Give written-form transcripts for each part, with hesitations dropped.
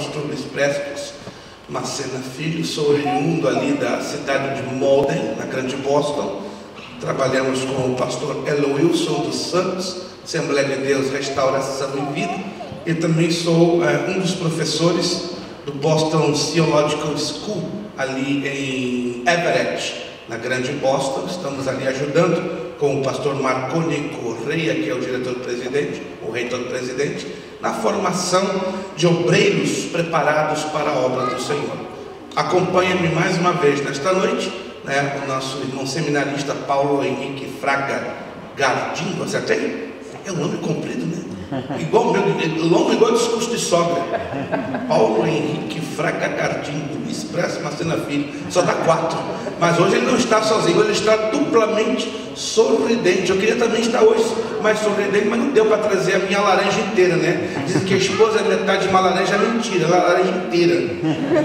pastor Luiz Prestes Macena Filho, sou oriundo ali da cidade de Malden, na Grande Boston. Trabalhamos com o pastor Wilson dos Santos, Assembleia de Deus, Restauração e Vida. E também sou um dos professores do Boston Theological School, ali em Everett, na Grande Boston. Estamos ali ajudando com o pastor Marconi Correia, que é o diretor-presidente, o reitor-presidente, na formação de obreiros preparados para a obra do Senhor. Acompanha-me mais uma vez nesta noite, o nosso irmão seminarista Paulo Henrique Fraga Gardinho. Acertei? É um nome comprido, né? Igual longo igual discurso de sogra. Paulo Henrique Fraga Gardinho, Luiz Prestes Macena Filho. Só dá 4. Mas hoje ele não está sozinho, ele está duplamente sorridente. Eu queria também estar hoje mais sorridente, mas não deu para trazer a minha laranja inteira, né? Dizem que a esposa é metade de uma laranja, é mentira, a laranja inteira.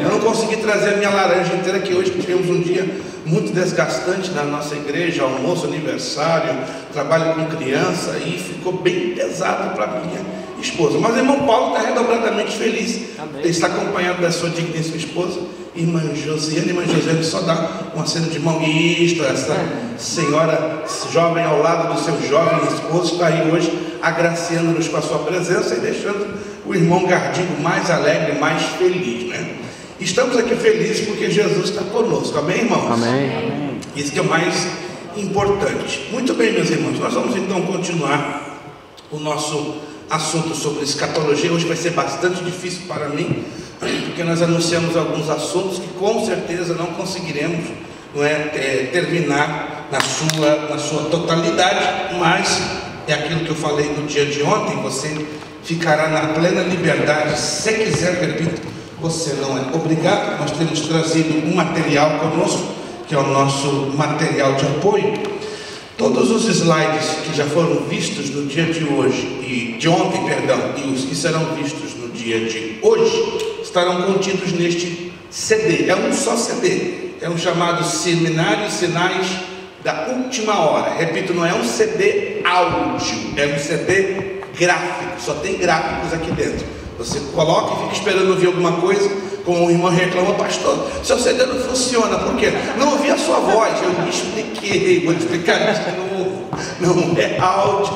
Eu não consegui trazer a minha laranja inteira, que hoje tivemos um dia muito desgastante na nossa igreja, almoço, aniversário, trabalho com criança, e ficou bem pesado para minha esposa. Mas o irmão Paulo está redobradamente feliz. Amém. Ele está acompanhado da sua digníssima esposa, irmã Josiane. Irmã Josiane, só dá um aceno de mão. Isto, essa senhora jovem ao lado do seu jovem esposo está aí hoje agraciando-nos com a sua presença e deixando o irmão Gardinho mais alegre, mais feliz, né? Estamos aqui felizes porque Jesus está conosco. Amém, irmãos? Amém. Isso que é o mais importante. Muito bem, meus irmãos, nós vamos então continuar o nosso assunto sobre escatologia. Hoje vai ser bastante difícil para mim, porque nós anunciamos alguns assuntos que com certeza não conseguiremos terminar na sua totalidade, mas é aquilo que eu falei no dia de ontem: você ficará na plena liberdade. Se quiser, repito, você não é obrigado. Nós temos trazido um material conosco, que é o nosso material de apoio. Todos os slides que já foram vistos no dia de hoje, e de ontem, perdão, e os que serão vistos no dia de hoje, estarão contidos neste CD. É um só CD, é um chamado Seminário Sinais da Última Hora. Repito, não é um CD áudio, é um CD gráfico, só tem gráficos aqui dentro. Você coloca e fica esperando ouvir alguma coisa, como o irmão reclama: pastor, seu CD não funciona, por quê? Não ouvi a sua voz. Eu me expliquei, vou explicar isso de novo. Não é áudio,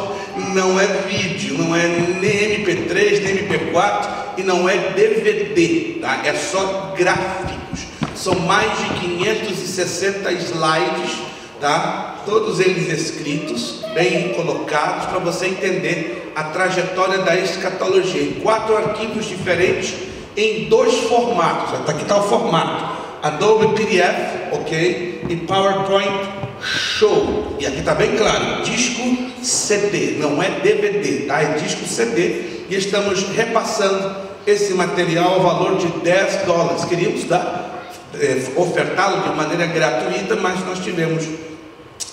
não é vídeo, não é nem MP3, nem MP4 e não é DVD, tá? É só gráficos. São mais de 560 slides, tá? Todos eles escritos, bem colocados, para você entender a trajetória da escatologia, em 4 arquivos diferentes, em 2 formatos. Aqui está o formato: Adobe PDF, ok, e PowerPoint Show. E aqui está bem claro: disco CD, não é DVD, tá? É disco CD. E estamos repassando esse material ao valor de $10. Queríamos ofertá-lo de maneira gratuita, mas nós tivemos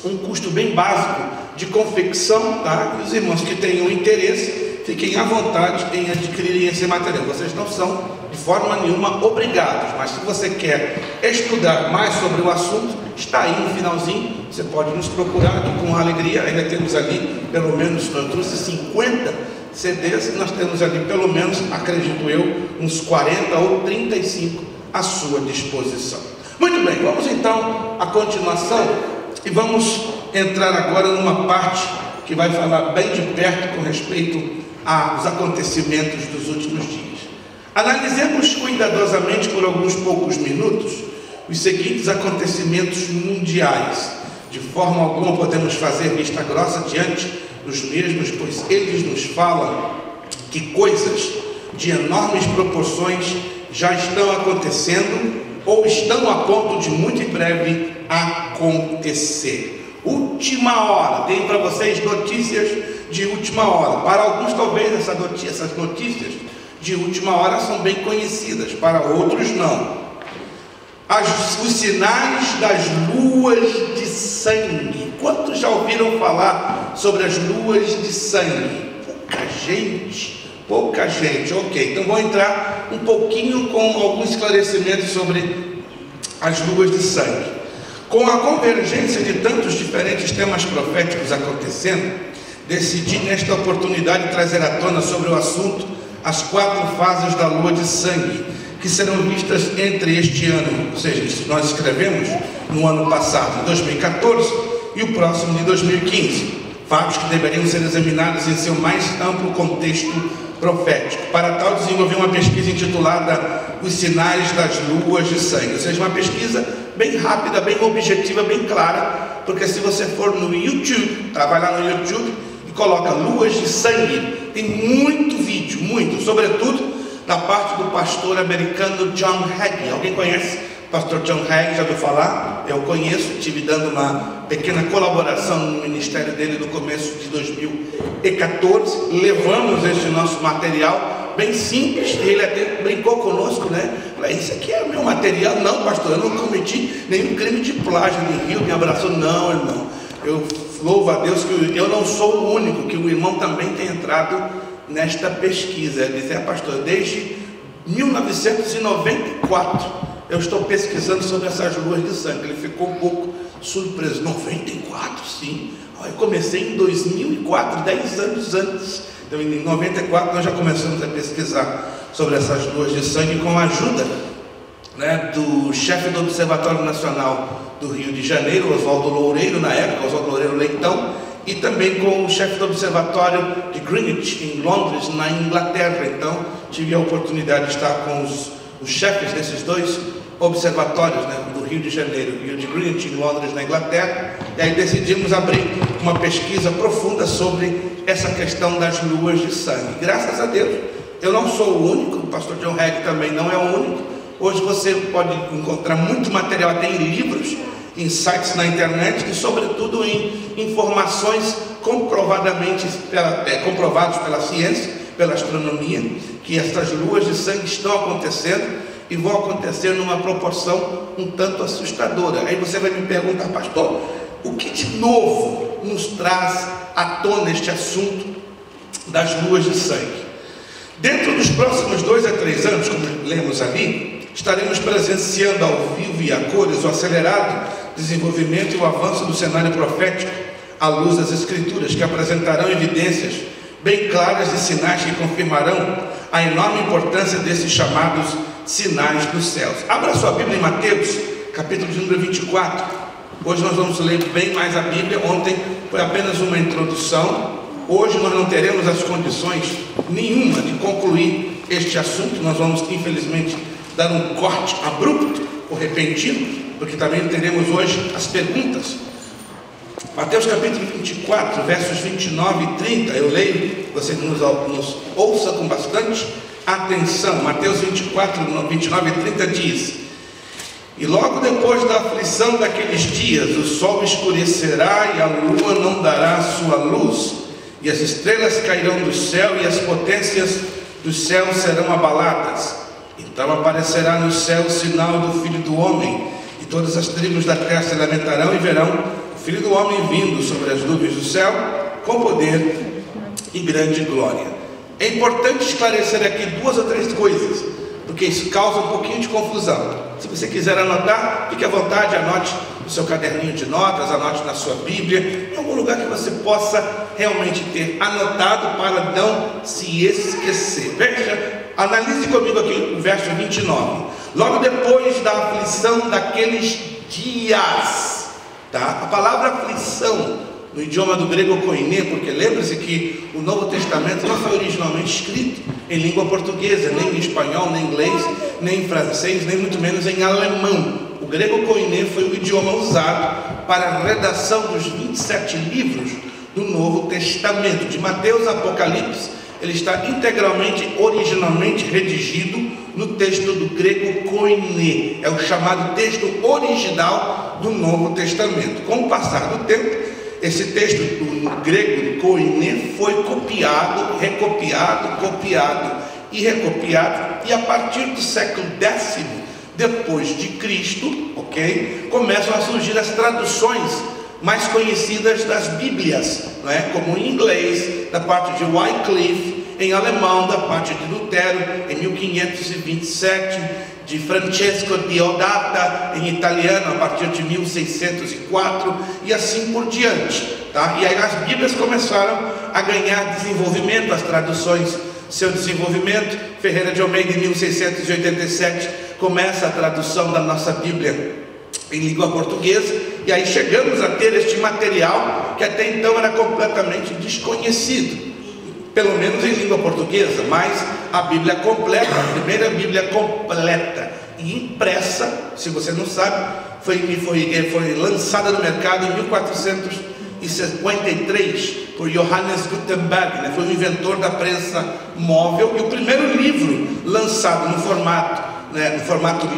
um custo bem básico de confecção, tá? E os irmãos que tenham interesse, fiquem à vontade em adquirirem esse material. Vocês não são de forma nenhuma obrigados, mas se você quer estudar mais sobre o assunto, está aí no finalzinho, você pode nos procurar aqui com alegria. Ainda temos ali, pelo menos, eu trouxe 50 CDs, e nós temos ali pelo menos, acredito eu, uns 40 ou 35 à sua disposição. Muito bem, vamos então à continuação. E vamos entrar agora numa parte que vai falar bem de perto com respeito aos acontecimentos dos últimos dias. Analisemos cuidadosamente por alguns poucos minutos os seguintes acontecimentos mundiais. De forma alguma podemos fazer vista grossa diante dos mesmos, pois eles nos falam que coisas de enormes proporções já estão acontecendo ou estão a ponto de muito em breve acontecer. Última hora, tem para vocês notícias de última hora. Para alguns talvez essas notícias de última hora são bem conhecidas, para outros não. Os sinais das luas de sangue. Quantos já ouviram falar sobre as luas de sangue? Pouca gente, ok. Então vou entrar um pouquinho com alguns esclarecimentos sobre as luas de sangue. Com a convergência de tantos diferentes temas proféticos acontecendo, decidi nesta oportunidade trazer à tona sobre o assunto as 4 fases da lua de sangue, que serão vistas entre este ano, ou seja, nós escrevemos no ano passado, 2014, e o próximo de 2015. Fatos que deveriam ser examinados em seu mais amplo contexto profético. Para tal, desenvolvi uma pesquisa intitulada Os Sinais das Luas de Sangue, ou seja, uma pesquisa bem rápida, bem objetiva, bem clara, porque se você for no YouTube, vai lá no YouTube e coloca Luas de Sangue, tem muito vídeo, muito, sobretudo da parte do pastor americano John Hagee. Alguém conhece o pastor John Hagee? Já ouviu falar? Eu conheço, estive dando uma pequena colaboração no ministério dele no começo de 2014. Levamos este nosso material bem simples, e ele até brincou conosco, né? Falei, isso aqui é meu material. Não, pastor, eu não cometi nenhum crime de plágio, nem rio, me abraçou. Não, irmão, eu louvo a Deus que eu não sou o único, que o irmão também tem entrado nesta pesquisa. Ele disse, pastor, desde 1994 eu estou pesquisando sobre essas luas de sangue. Ele ficou um pouco surpreso. 94, sim. Eu comecei em 2004, 10 anos antes. Então em 94 nós já começamos a pesquisar sobre essas luas de sangue com a ajuda, né, do chefe do Observatório Nacional do Rio de Janeiro, Oswaldo Loureiro, na época, Oswaldo Loureiro Leitão, e também com o chefe do Observatório de Greenwich, em Londres, na Inglaterra. Então tive a oportunidade de estar com os chefes desses dois observatórios, né, do Rio de Janeiro e o de Greenwich, em Londres, na Inglaterra. E aí decidimos abrir uma pesquisa profunda sobre essa questão das luas de sangue. Graças a Deus, eu não sou o único, o pastor John Hagee também não é o único. Hoje você pode encontrar muito material, até em livros, em sites na internet, e sobretudo em informações comprovadas pela ciência, pela astronomia, que essas luas de sangue estão acontecendo e vão acontecer numa proporção um tanto assustadora. Aí você vai me perguntar, pastor, o que de novo nos traz à tona este assunto das luas de sangue? Dentro dos próximos 2 a 3 anos, como lemos ali, estaremos presenciando ao vivo e a cores o acelerado desenvolvimento e o avanço do cenário profético à luz das Escrituras, que apresentarão evidências bem claras de sinais que confirmarão a enorme importância desses chamados sinais dos céus. Abra sua Bíblia em Mateus, capítulo de número 24. Hoje nós vamos ler bem mais a Bíblia. Ontem foi apenas uma introdução. Hoje nós não teremos as condições nenhuma de concluir este assunto. Nós vamos, infelizmente, dar um corte abrupto ou repentino, porque também teremos hoje as perguntas. Mateus capítulo 24, versos 29 e 30, eu leio, você nos ouça com bastante atenção. Mateus 24, 29 e 30 diz: E logo depois da aflição daqueles dias, o sol escurecerá e a lua não dará sua luz, e as estrelas cairão do céu e as potências dos céus serão abaladas. Então aparecerá no céu o sinal do Filho do Homem, e todas as tribos da terra se lamentarão e verão o Filho do Homem vindo sobre as nuvens do céu, com poder e grande glória. É importante esclarecer aqui 2 ou 3 coisas, porque isso causa um pouquinho de confusão. Se você quiser anotar, fique à vontade, anote no seu caderninho de notas, anote na sua Bíblia, em algum lugar que você possa realmente ter anotado para não se esquecer. Veja, analise comigo aqui o verso 29. Logo depois da aflição daqueles dias, tá? A palavra aflição no idioma do grego koiné, porque lembre-se que o Novo Testamento não foi originalmente escrito em língua portuguesa, nem em espanhol, nem em inglês, nem em francês, nem muito menos em alemão. O grego koiné foi o idioma usado para a redação dos 27 livros do Novo Testamento. De Mateus a Apocalipse, ele está integralmente, originalmente redigido no texto do grego koiné. É o chamado texto original do Novo Testamento. Com o passar do tempo, esse texto do grego koiné foi copiado, recopiado, copiado e recopiado, e a partir do século X depois de Cristo, começam a surgir as traduções mais conhecidas das Bíblias, não é? Como em inglês, da parte de Wycliffe, em alemão, da parte de Lutero, em 1527, de Francesco Diodata, em italiano, a partir de 1604, e assim por diante, tá? E aí as Bíblias começaram a ganhar desenvolvimento, as traduções seu desenvolvimento. Ferreira de Almeida, em 1687, começa a tradução da nossa Bíblia em língua portuguesa, e aí chegamos a ter este material que até então era completamente desconhecido, pelo menos em língua portuguesa. Mas a Bíblia completa, a primeira Bíblia completa e impressa, se você não sabe, foi lançada no mercado em 1453 por Johannes Gutenberg, né? Foi o inventor da prensa móvel, e o primeiro livro lançado no formato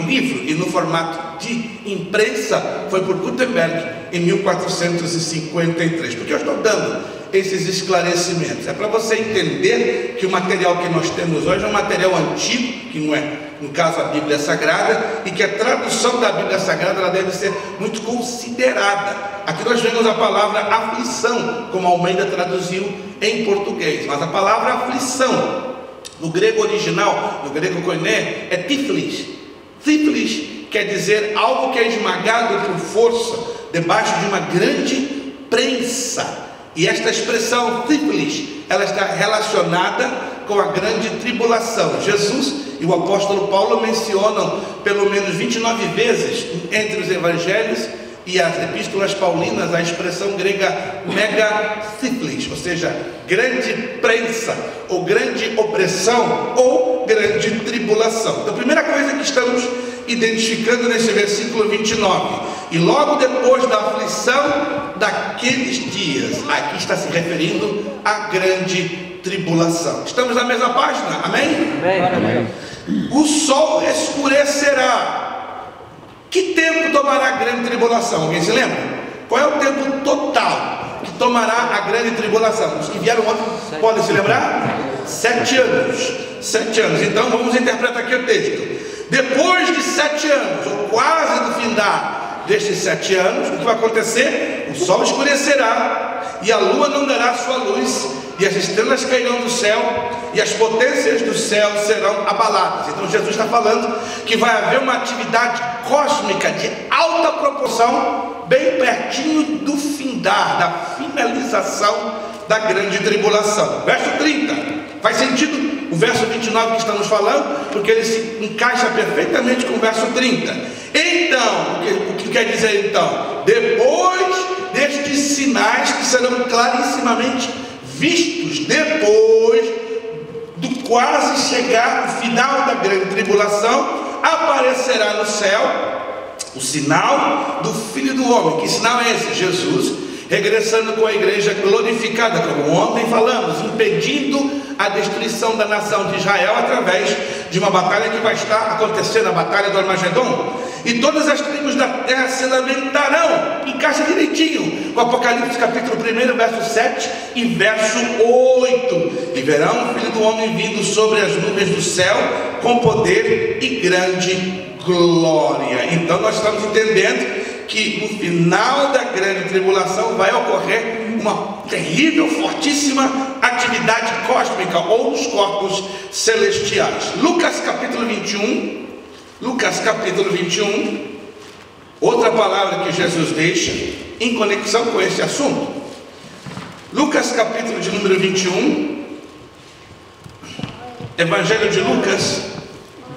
livro e no formato de imprensa foi por Gutenberg em 1453. Porque eu estou dando esses esclarecimentos? É para você entender que o material que nós temos hoje é um material antigo, que não é, no caso, a Bíblia Sagrada, e que a tradução da Bíblia Sagrada ela deve ser muito considerada. Aqui nós vemos a palavra aflição, como Almeida traduziu em português, mas a palavra aflição no grego original, no grego koiné, é tiflis. Tiflis quer dizer algo que é esmagado por força, debaixo de uma grande prensa. E esta expressão tiflis, ela está relacionada com a grande tribulação. Jesus e o apóstolo Paulo mencionam pelo menos 29 vezes entre os evangelhos e as epístolas paulinas a expressão grega megathiplis, ou seja, grande prensa, ou grande opressão, ou grande tribulação. Então, a primeira coisa que estamos identificando nesse versículo 29, e logo depois da aflição daqueles dias, aqui está se referindo à grande tribulação. Estamos na mesma página? Amém? Amém. O sol escurecerá. Que tempo tomará a grande tribulação? Alguém se lembra? Qual é o tempo total que tomará a grande tribulação? Os que vieram ontem podem se lembrar? 7 anos. 7 anos. Então vamos interpretar aqui o texto. Depois de 7 anos, ou quase no findar destes 7 anos, o que vai acontecer? O sol escurecerá, e a lua não dará sua luz, e as estrelas cairão do céu, e as potências do céu serão abaladas. Então Jesus está falando que vai haver uma atividade cósmica de alta proporção, bem pertinho do findar, da finalização da grande tribulação. Verso 30, faz sentido o verso 29 que estamos falando, porque ele se encaixa perfeitamente com o verso 30. Então, o que quer dizer então? Depois destes sinais que serão clarissimamente vistos depois do quase chegar o final da grande tribulação, aparecerá no céu o sinal do Filho do Homem. Que sinal é esse? Jesus regressando com a igreja glorificada, como ontem falamos, impedindo a destruição da nação de Israel através de uma batalha que vai estar acontecendo, a batalha do Armagedon. E todas as tribos da terra se lamentarão. Encaixa direitinho com Apocalipse capítulo 1, verso 7 e verso 8. E verão o Filho do Homem vindo sobre as nuvens do céu com poder e grande glória. Então nós estamos entendendo que no final da grande tribulação vai ocorrer uma terrível, fortíssima atividade cósmica, ou nos corpos celestiais. Lucas capítulo 21, outra palavra que Jesus deixa em conexão com esse assunto. Lucas capítulo de número 21, Evangelho de Lucas,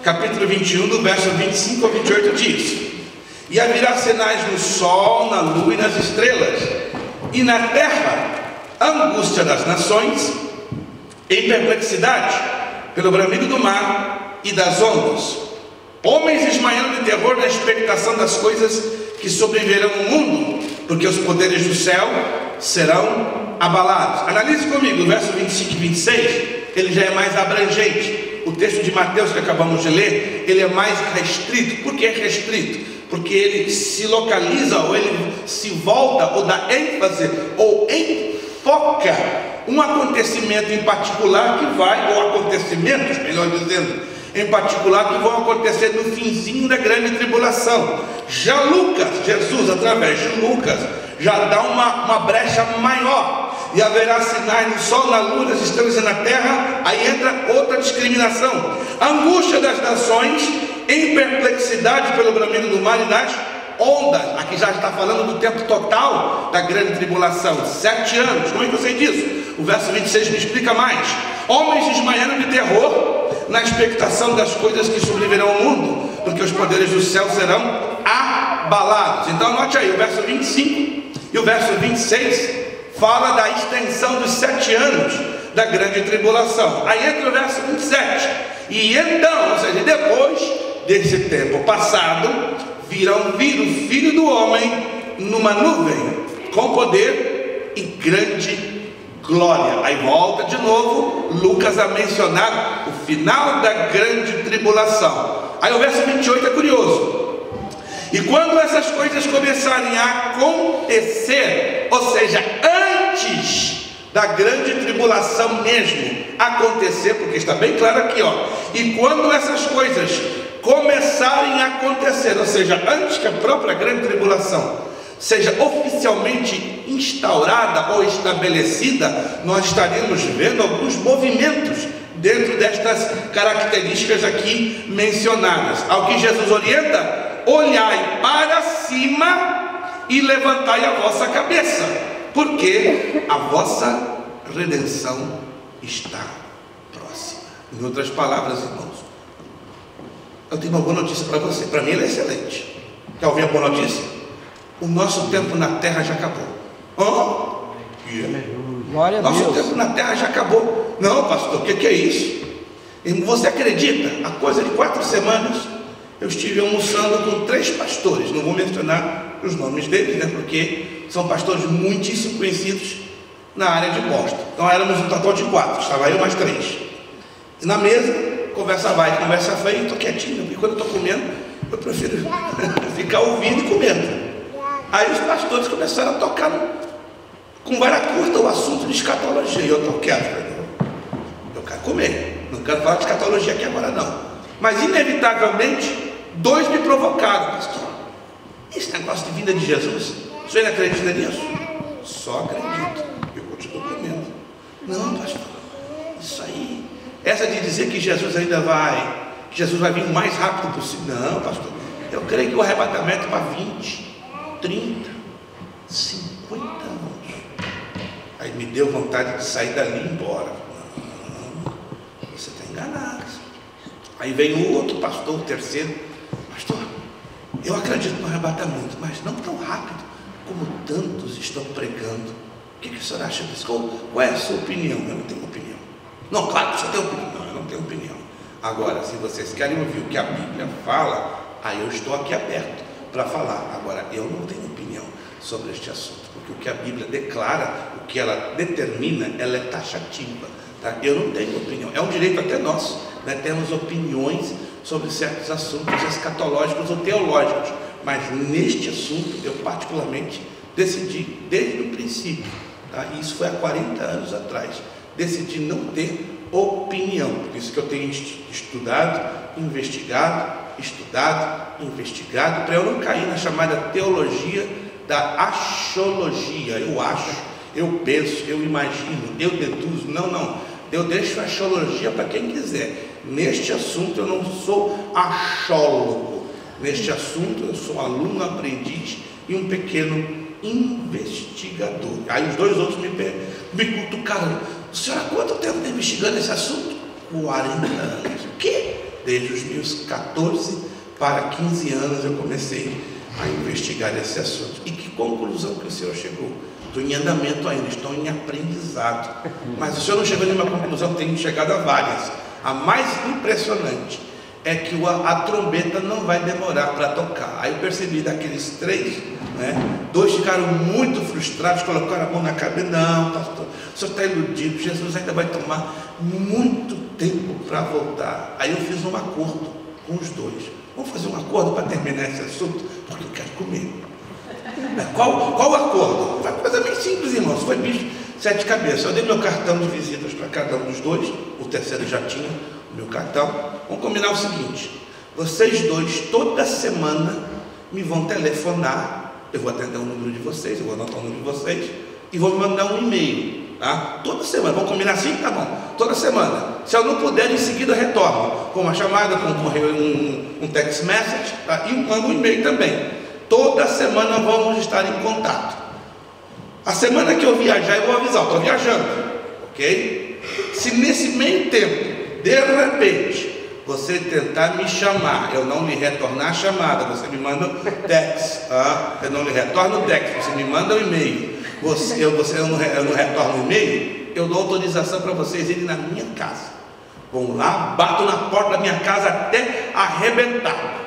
capítulo 21, do verso 25 ao 28 diz: e haverá sinais no sol, na lua e nas estrelas, e na terra angústia das nações, em perplexidade pelo bramido do mar e das ondas, homens desmaiando de terror na expectação das coisas que sobreviverão no mundo, porque os poderes do céu serão abalados. Analise comigo o verso 25 e 26, ele já é mais abrangente. O texto de Mateus que acabamos de ler, ele é mais restrito. Por que restrito? Porque ele se localiza, ou ele se volta, ou dá ênfase, ou enfoca um acontecimento em particular que vai, ou acontecimentos, melhor dizendo, em particular que vão acontecer no finzinho da grande tribulação. Já Lucas, Jesus através de Lucas, já dá uma brecha maior. E haverá sinais no sol, na lua, nas estrelas e na terra. Aí entra outra discriminação: a angústia das nações, em perplexidade pelo bramido do mar e das ondas. Aqui já está falando do tempo total da grande tribulação, 7 anos. Como é que eu sei disso? O verso 26 me explica mais. Homens desmaiaram de terror na expectação das coisas que sobrevirão ao mundo, porque os poderes do céu serão abalados. Então anote aí, o verso 25 e o verso 26 fala da extensão dos 7 anos da grande tribulação. Aí entra o verso 27. E então, ou seja, depois desse tempo passado, virão vir o Filho do Homem numa nuvem, com poder e grande glória. Aí volta de novo Lucas a mencionar o final da grande tribulação. Aí o verso 28 é curioso. E quando essas coisas começarem a acontecer, ou seja, antes da grande tribulação mesmo acontecer, porque está bem claro aqui, ó. E quando essas coisas começarem a acontecer, ou seja, antes que a própria grande tribulação seja oficialmente instaurada ou estabelecida, nós estaremos vendo alguns movimentos dentro destas características aqui mencionadas. Ao que Jesus orienta: olhai para cima e levantai a vossa cabeça, porque a vossa redenção está próxima. Em outras palavras, irmãos, eu tenho uma boa notícia para você. Para mim ela é excelente. Quer ouvir a boa notícia? O nosso tempo na terra já acabou. Glória a Deus. Nosso tempo na terra já acabou. Não, pastor, o que é isso? Você acredita? Há coisa de 4 semanas eu estive almoçando com 3 pastores. Não vou mencionar os nomes deles, né? Porque são pastores muitíssimo conhecidos na área de Boston. Então éramos um total de 4. Estava eu mais 3. E na mesa, conversa vai, conversa vem. Estou quietinho, porque quando eu estou comendo, eu prefiro ficar ouvindo e comendo. Aí os pastores começaram a tocar com vara curta o assunto de escatologia. E eu estou quieto. Eu quero comer. Não quero falar de escatologia aqui agora não. Mas inevitavelmente 2 me provocaram: pastor, esse negócio de vinda de Jesus, o senhor ainda acredita nisso? Só acredito. Eu continuo comendo. Não, pastor, isso aí, essa de dizer que Jesus ainda que Jesus vai vir o mais rápido possível. Não, pastor, eu creio que o arrebatamento vai 20, 30, 50 anos. Aí me deu vontade de sair dali e ir embora. Não, você está enganado. Aí vem o outro pastor, o terceiro: pastor, eu acredito no arrebatamento, mas não tão rápido como tantos estão pregando. O que o senhor acha disso? Qual é a sua opinião? Eu não tenho opinião. Não, claro que você tem opinião. Não, eu não tenho opinião. Agora, se vocês querem ouvir o que a Bíblia fala, aí eu estou aqui aberto para falar. Agora, eu não tenho opinião sobre este assunto, porque o que a Bíblia declara, o que ela determina, ela é taxativa, tá? Eu não tenho opinião. É um direito até nosso, né? Temos opiniões sobre certos assuntos escatológicos ou teológicos, mas neste assunto eu particularmente decidi desde o princípio, tá? Isso foi há 40 anos atrás, decidi não ter opinião. Por isso que eu tenho estudado, investigado, para eu não cair na chamada teologia da axologia. Eu acho, eu penso, eu imagino, eu deduzo. Não, eu deixo a axologia para quem quiser. Neste assunto eu não sou axólogo. Neste assunto eu sou aluno, aprendiz e um pequeno investigador. Aí os 2 outros me cutucaram: o senhor há quanto tempo está investigando esse assunto? 40 anos. O quê? Desde os meus 14 para 15 anos eu comecei a investigar esse assunto. E que conclusão que o senhor chegou? Estou em andamento ainda, estou em aprendizado. Mas o senhor não chegou a nenhuma conclusão, tenho chegado a várias. A mais impressionante é que a trombeta não vai demorar para tocar. Aí eu percebi daqueles 3, né, 2 ficaram muito frustrados, colocaram a mão na cabeça: não, pastor, o senhor está iludido, Jesus ainda vai tomar muito tempo para voltar. Aí eu fiz um acordo com os 2. Vamos fazer um acordo para terminar esse assunto, porque eu quero comer. Qual acordo? Foi uma coisa bem simples, irmãos. Foi bicho 7 cabeças. Eu dei meu cartão de visitas para cada um dos 2. O terceiro já tinha o meu cartão. Vamos combinar o seguinte: vocês 2 toda semana me vão telefonar. Eu vou atender o número de vocês, eu vou anotar o número de vocês e vou mandar um e-mail, tá? Toda semana. Vamos combinar assim? Tá bom. Toda semana. Se eu não puder, em seguida eu retorno com uma chamada, com um text message, tá? E mando um e-mail também. Toda semana vamos estar em contato. A semana que eu viajar, eu vou avisar: eu estou viajando. ok? Se nesse meio tempo, de repente, você tentar me chamar, eu não lhe retornar a chamada, você me manda um text, eu não lhe retorno o text, você me manda um e-mail, eu não retorno o e-mail, eu dou autorização para vocês irem na minha casa. Vão lá, batam na porta da minha casa até arrebentar.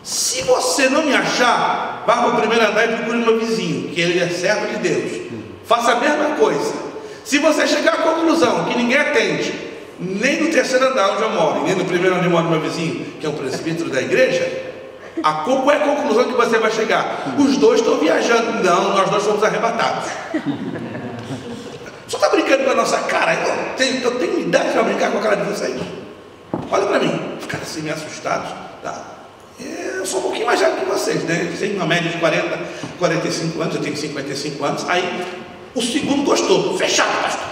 Se você não me achar, vá para o primeiro andar e procure meu vizinho, que ele é servo de Deus. Faça a mesma coisa. Se você chegar à conclusão que ninguém atende, nem no terceiro andar onde eu moro, nem no primeiro onde mora meu vizinho, que é o presbítero da igreja, qual é a conclusão que você vai chegar? Os dois estão viajando. Não, nós dois fomos arrebatados. Só está brincando com a nossa cara. Eu tenho idade para brincar com a cara de vocês. Olha para mim, ficaram assim meio assustados. Tá? Eu sou um pouquinho mais velho que vocês, né? Eu tenho uma média de 40, 45 anos, eu tenho 55 anos. Aí o segundo gostou. Fechado, pastor.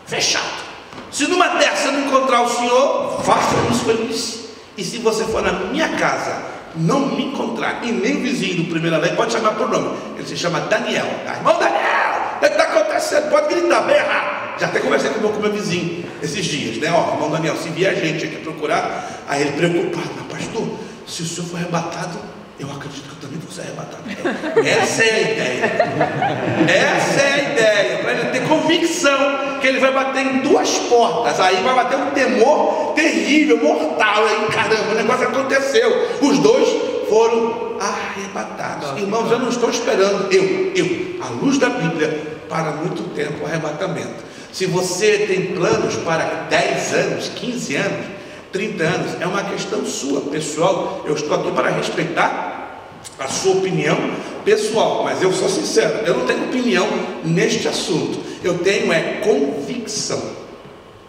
Fechado. Se numa dessa eu não encontrar o senhor, faça-nos feliz. E se você for na minha casa, não me encontrar, e nem o vizinho do primeiro andar, pode chamar por nome. Ele se chama Daniel. Tá? Irmão Daniel, o que está acontecendo? Pode gritar, berrar. Já até conversei com o meu vizinho esses dias, né? Ó, irmão Daniel, se vier gente aqui procurar, aí ele preocupado, mas pastor, se o senhor for arrebatado, eu acredito que eu também vou ser arrebatado. Essa é a ideia. Essa é a ideia. Para ele ter convicção que ele vai bater em duas portas. Aí vai bater um temor terrível, mortal. Aí, caramba, o negócio aconteceu. Os dois foram arrebatados. Irmãos, eu não estou esperando, à luz da Bíblia, para muito tempo o arrebatamento. Se você tem planos para 10 anos, 15 anos, 30 anos, é uma questão sua, pessoal. Eu estou aqui para respeitar a sua opinião pessoal, mas eu sou sincero, eu não tenho opinião neste assunto. Eu tenho convicção.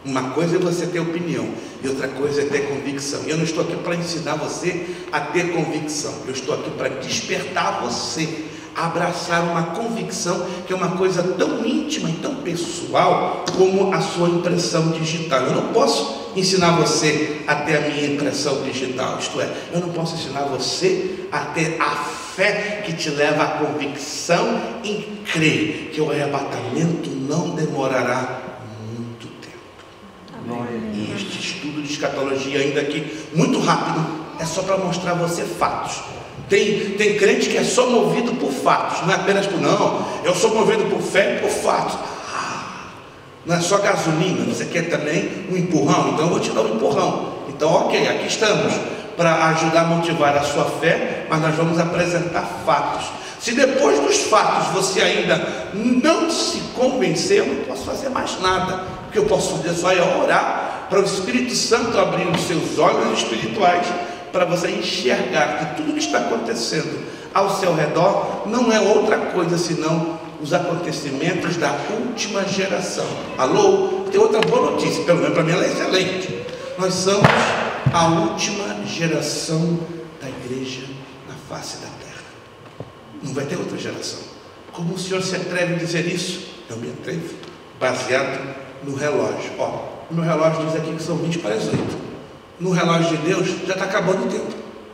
Uma coisa é você ter opinião e outra coisa é ter convicção. E eu não estou aqui para ensinar você a ter convicção. Eu estou aqui para despertar você a abraçar uma convicção que é uma coisa tão íntima e tão pessoal como a sua impressão digital. Eu não posso ensinar você a ter a minha impressão digital, isto é, eu não posso ensinar você a ter a fé que te leva à convicção em crer que o arrebatamento não demorará muito tempo. E este estudo de escatologia, ainda aqui muito rápido, é só para mostrar a você fatos. Tem crente que é só movido por fatos, não é apenas por não, eu sou movido por fé e por fatos. Não é só gasolina, você quer também um empurrão? Então eu vou te dar um empurrão. Então ok, aqui estamos para ajudar a motivar a sua fé, mas nós vamos apresentar fatos. Se depois dos fatos você ainda não se convencer, eu não posso fazer mais nada. O que eu posso fazer só é orar para o Espírito Santo abrir os seus olhos espirituais, para você enxergar que tudo que está acontecendo ao seu redor não é outra coisa senão os acontecimentos da última geração. Alô? Tem outra boa notícia, pelo menos para mim ela é excelente. Nós somos a última geração da igreja na face da terra. Não vai ter outra geração. Como o senhor se atreve a dizer isso? Eu me atrevo, baseado no relógio. Ó, o meu relógio diz aqui que são 20 para as 8. No relógio de Deus já está acabando o tempo,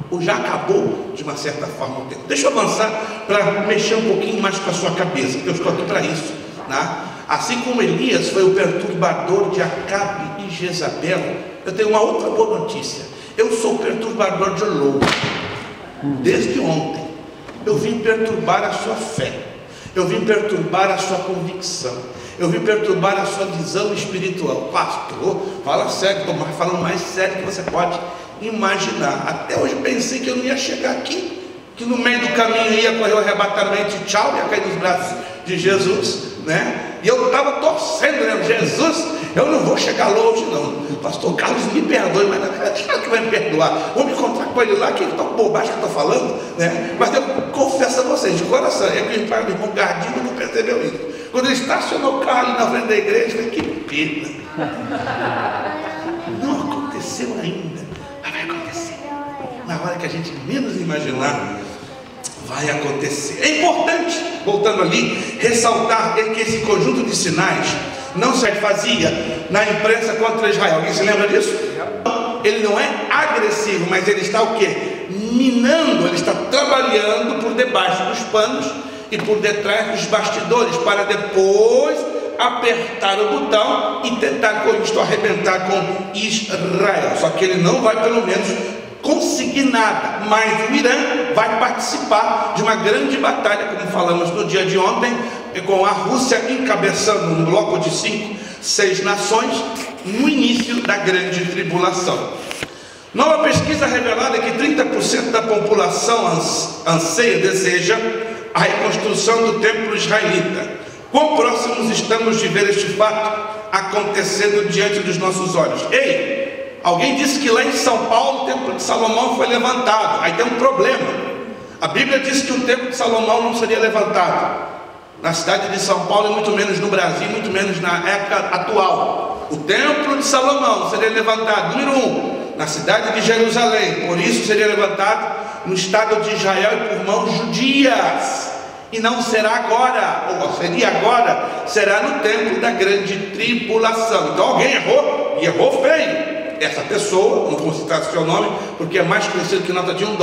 ou já acabou de uma certa forma o tempo. Deixa eu avançar para mexer um pouquinho mais com a sua cabeça, porque eu estou aqui para isso, né? Assim como Elias foi o perturbador de Acabe e Jezabel, eu tenho uma outra boa notícia. Eu sou o perturbador de Ló. Desde ontem eu vim perturbar a sua fé, eu vim perturbar a sua convicção, eu vim perturbar a sua visão espiritual. Pastor, fala sério, estou falando mais sério que você pode imaginar. Até hoje pensei que eu não ia chegar aqui, que no meio do caminho ia correr o arrebatamento e tchau, ia cair nos braços de Jesus, né? E eu estava torcendo, né? Jesus, eu não vou chegar longe não. Pastor Carlos, me perdoe, mas na verdade, claro que vai me perdoar. Vou me encontrar com ele lá, que ele está bobagem que eu estou falando, né? Mas eu confesso a vocês, de coração, é que o irmão Gardinho não percebeu isso. Quando ele estacionou o carro ali na frente da igreja, eu falei, que pena. Não aconteceu ainda, mas vai acontecer. Na hora que a gente menos imaginar, vai acontecer. É importante, voltando ali, ressaltar que esse conjunto de sinais não se fazia na imprensa contra Israel. Alguém se lembra disso? Ele não é agressivo, mas ele está o quê? Minando, ele está trabalhando por debaixo dos panos e por detrás dos bastidores, para depois apertar o botão e tentar com isto arrebentar com Israel. Só que ele não vai pelo menos conseguir nada, mas o Irã vai participar de uma grande batalha, como falamos no dia de ontem, com a Rússia encabeçando um bloco de 5, 6 nações no início da grande tribulação. Nova pesquisa revelada que 30% da população anseia, deseja a reconstrução do templo israelita. Quão próximos estamos de ver este fato acontecendo diante dos nossos olhos? Ei, alguém disse que lá em São Paulo o templo de Salomão foi levantado. Aí tem um problema. A Bíblia diz que o templo de Salomão não seria levantado na cidade de São Paulo, e muito menos no Brasil, muito menos na época atual. O templo de Salomão seria levantado, número 1, na cidade de Jerusalém. Por isso seria levantado no estado de Israel e por mãos judias. E não será agora, ou seria agora, será no tempo da grande tribulação. Então alguém errou, e errou feio. Essa pessoa, não vou citar seu nome, porque é mais conhecido que nota de $1,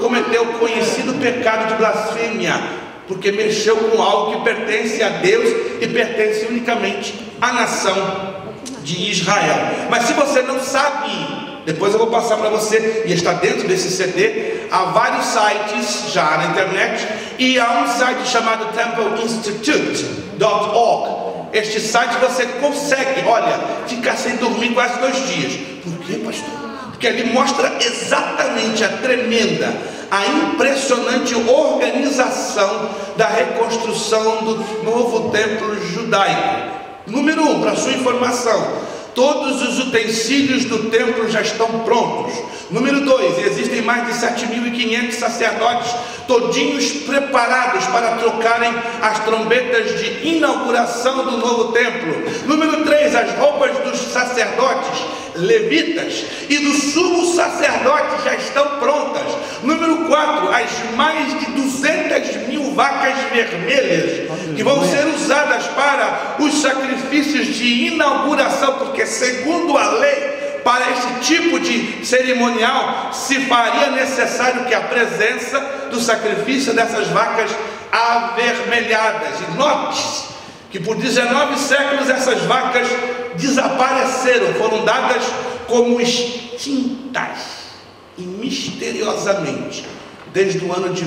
cometeu o conhecido pecado de blasfêmia, porque mexeu com algo que pertence a Deus e pertence unicamente à nação de Israel. Mas se você não sabe, depois eu vou passar para você, e está dentro desse CD, há vários sites já na internet, e há um site chamado templeinstitute.org. Este site você consegue, olha, ficar sem dormir quase 2 dias. Por quê, pastor? Porque ele mostra exatamente a tremenda, a impressionante organização da reconstrução do novo templo judaico. Número 1, para sua informação, todos os utensílios do templo já estão prontos. Número 2, existem mais de 7.500 sacerdotes, todinhos preparados para trocarem as trombetas de inauguração do novo templo. Número 3, as roupas dos sacerdotes, levitas e do sumo sacerdote já estão prontas. Número 4, as mais de 200.000 vacas vermelhas que vão ser usadas para os sacrifícios de inauguração, porque segundo a lei, para esse tipo de cerimonial se faria necessário que a presença do sacrifício dessas vacas avermelhadas. E note que por 19 séculos essas vacas desapareceram, foram dadas como extintas, e misteriosamente, desde o ano de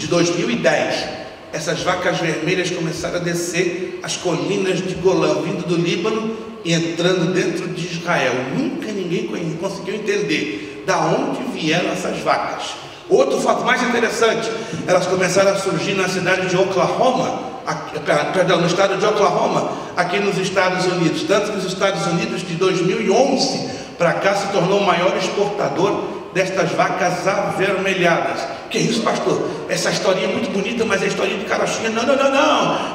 2010, essas vacas vermelhas começaram a descer as colinas de Golã, vindo do Líbano e entrando dentro de Israel. Nunca ninguém conseguiu entender da onde vieram essas vacas. Outro fato mais interessante, elas começaram a surgir na cidade de Oklahoma, no estado de Oklahoma, aqui nos Estados Unidos. Tanto que os Estados Unidos, de 2011 para cá, se tornou o maior exportador destas vacas avermelhadas. Que isso, pastor? Essa historinha é muito bonita, mas é historinha de carochinha. Não.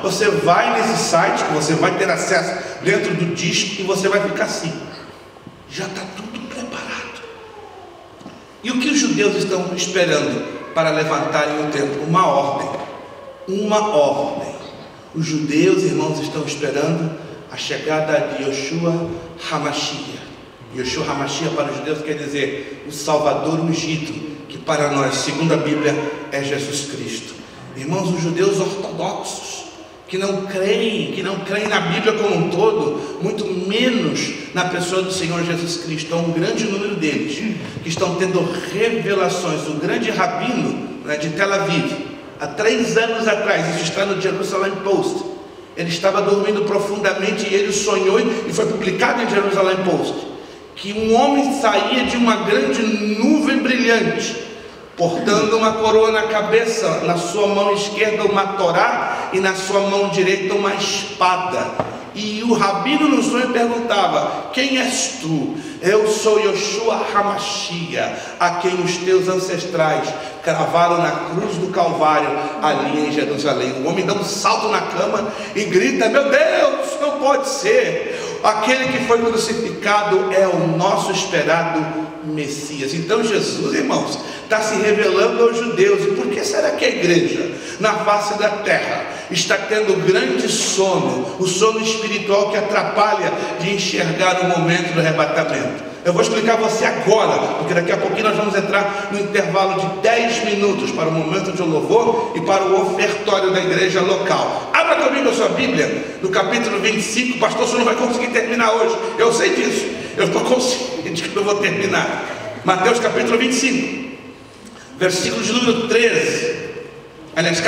Você vai nesse site, que você vai ter acesso dentro do disco, e você vai ficar assim. Já está tudo preparado. E o que os judeus estão esperando para levantarem o templo? Uma ordem. Uma ordem. Os judeus, irmãos, estão esperando a chegada de Yoshua HaMashiach. Yoshua HaMashiach para os judeus quer dizer o Salvador ungido, que para nós, segundo a Bíblia, é Jesus Cristo. Irmãos, os judeus ortodoxos, que não creem na Bíblia como um todo, muito menos na pessoa do Senhor Jesus Cristo, há um grande número deles, que estão tendo revelações. O grande rabino de Tel Aviv, há 3 anos atrás, isso está no Jerusalem Post, ele estava dormindo profundamente e ele sonhou, e foi publicado em Jerusalem Post, que um homem saía de uma grande nuvem brilhante, portando uma coroa na cabeça, na sua mão esquerda uma torá e na sua mão direita uma espada. E o rabino no sonho perguntava: quem és tu? Eu sou Yoshua HaMashiach, a quem os teus ancestrais cravaram na cruz do Calvário, ali em Jerusalém. O homem dá um salto na cama e grita: meu Deus, não pode ser! Aquele que foi crucificado é o nosso esperado Messias. Então Jesus, irmãos, está se revelando aos judeus. E por que será que a igreja, na face da terra, está tendo grande sono, o sono espiritual que atrapalha de enxergar o momento do arrebatamento? Eu vou explicar a você agora, porque daqui a pouquinho nós vamos entrar no intervalo de 10 minutos para o momento de louvor e para o ofertório da igreja local. Abra comigo comigo a sua Bíblia no capítulo 25. Pastor, você não vai conseguir terminar hoje. Eu sei disso. Eu estou consciente que eu vou terminar. Mateus capítulo 25, versículo de número 13. Aliás,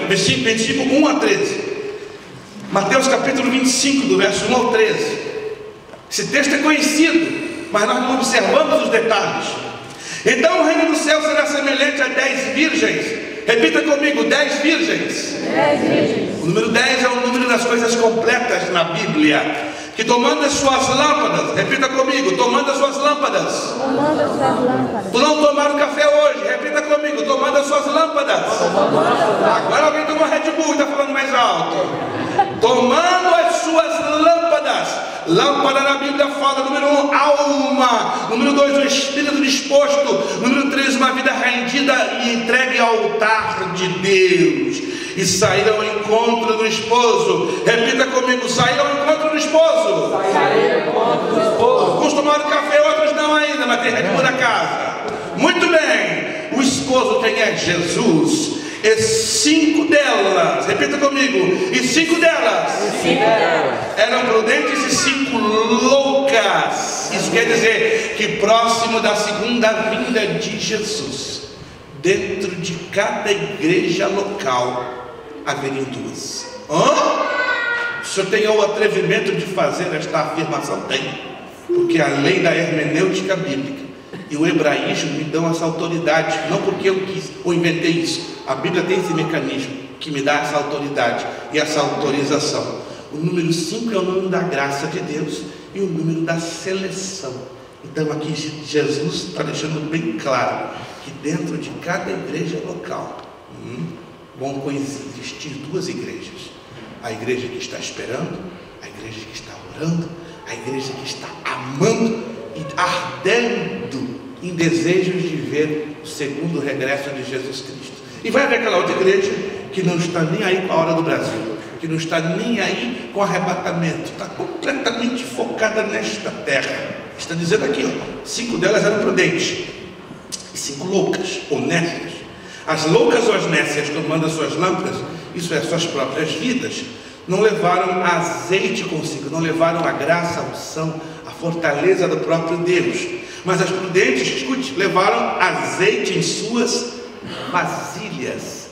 versículo 25, 1 a 13. Mateus capítulo 25, do verso 1 ao 13. Esse texto é conhecido, mas nós não observamos os detalhes. Então o reino do céu será semelhante a 10 virgens. Repita comigo, 10 virgens. 10 virgens. O número 10 é o número das coisas completas na Bíblia. Que tomando as suas lâmpadas, repita comigo, tomando as suas lâmpadas. Tomando as suas lâmpadas. Tu não tomaram café hoje, repita comigo, tomando as suas lâmpadas. Agora alguém tomou Red Bull e está falando mais alto. Tomando as suas lâmpadas. Lâmpada na Bíblia fala, número 1, alma. Número 2, o espírito disposto. Número 3, uma vida rendida e entregue ao altar de Deus. E saíram ao encontro do esposo. Repita comigo, saíram ao encontro do esposo. Saíram ao encontro do esposo. Alguns tomaram café, outros não ainda, mas tem Red Bull na casa. Muito bem, o esposo quem é? Jesus. E 5 delas, repita comigo, e 5 delas eram prudentes e 5 loucas. Isso quer dizer que próximo da segunda vinda de Jesus, dentro de cada igreja local haveriam 2. O senhor tem o atrevimento de fazer esta afirmação? Tem, porque a lei da hermenêutica bíblica e o hebraísmo me dão essa autoridade, não porque eu quis ou inventei isso. A Bíblia tem esse mecanismo que me dá essa autoridade e essa autorização. O número 5 é o número da graça de Deus e o número da seleção. Então aqui Jesus está deixando bem claro que dentro de cada igreja local vão coexistir 2 igrejas. A igreja que está esperando, a igreja que está orando, a igreja que está amando e ardendo em desejos de ver o segundo regresso de Jesus Cristo. E vai haver aquela outra igreja que não está nem aí com a hora do Brasil, que não está nem aí com o arrebatamento, está completamente focada nesta terra. Está dizendo aqui, 5 delas eram prudentes e 5 loucas ou nécias. As loucas ou as nécias, tomando as suas lâmpadas, isso é, suas próprias vidas, não levaram azeite consigo, não levaram a graça, a unção, a fortaleza do próprio Deus. Mas as prudentes, escute, levaram azeite em suas vasilhas.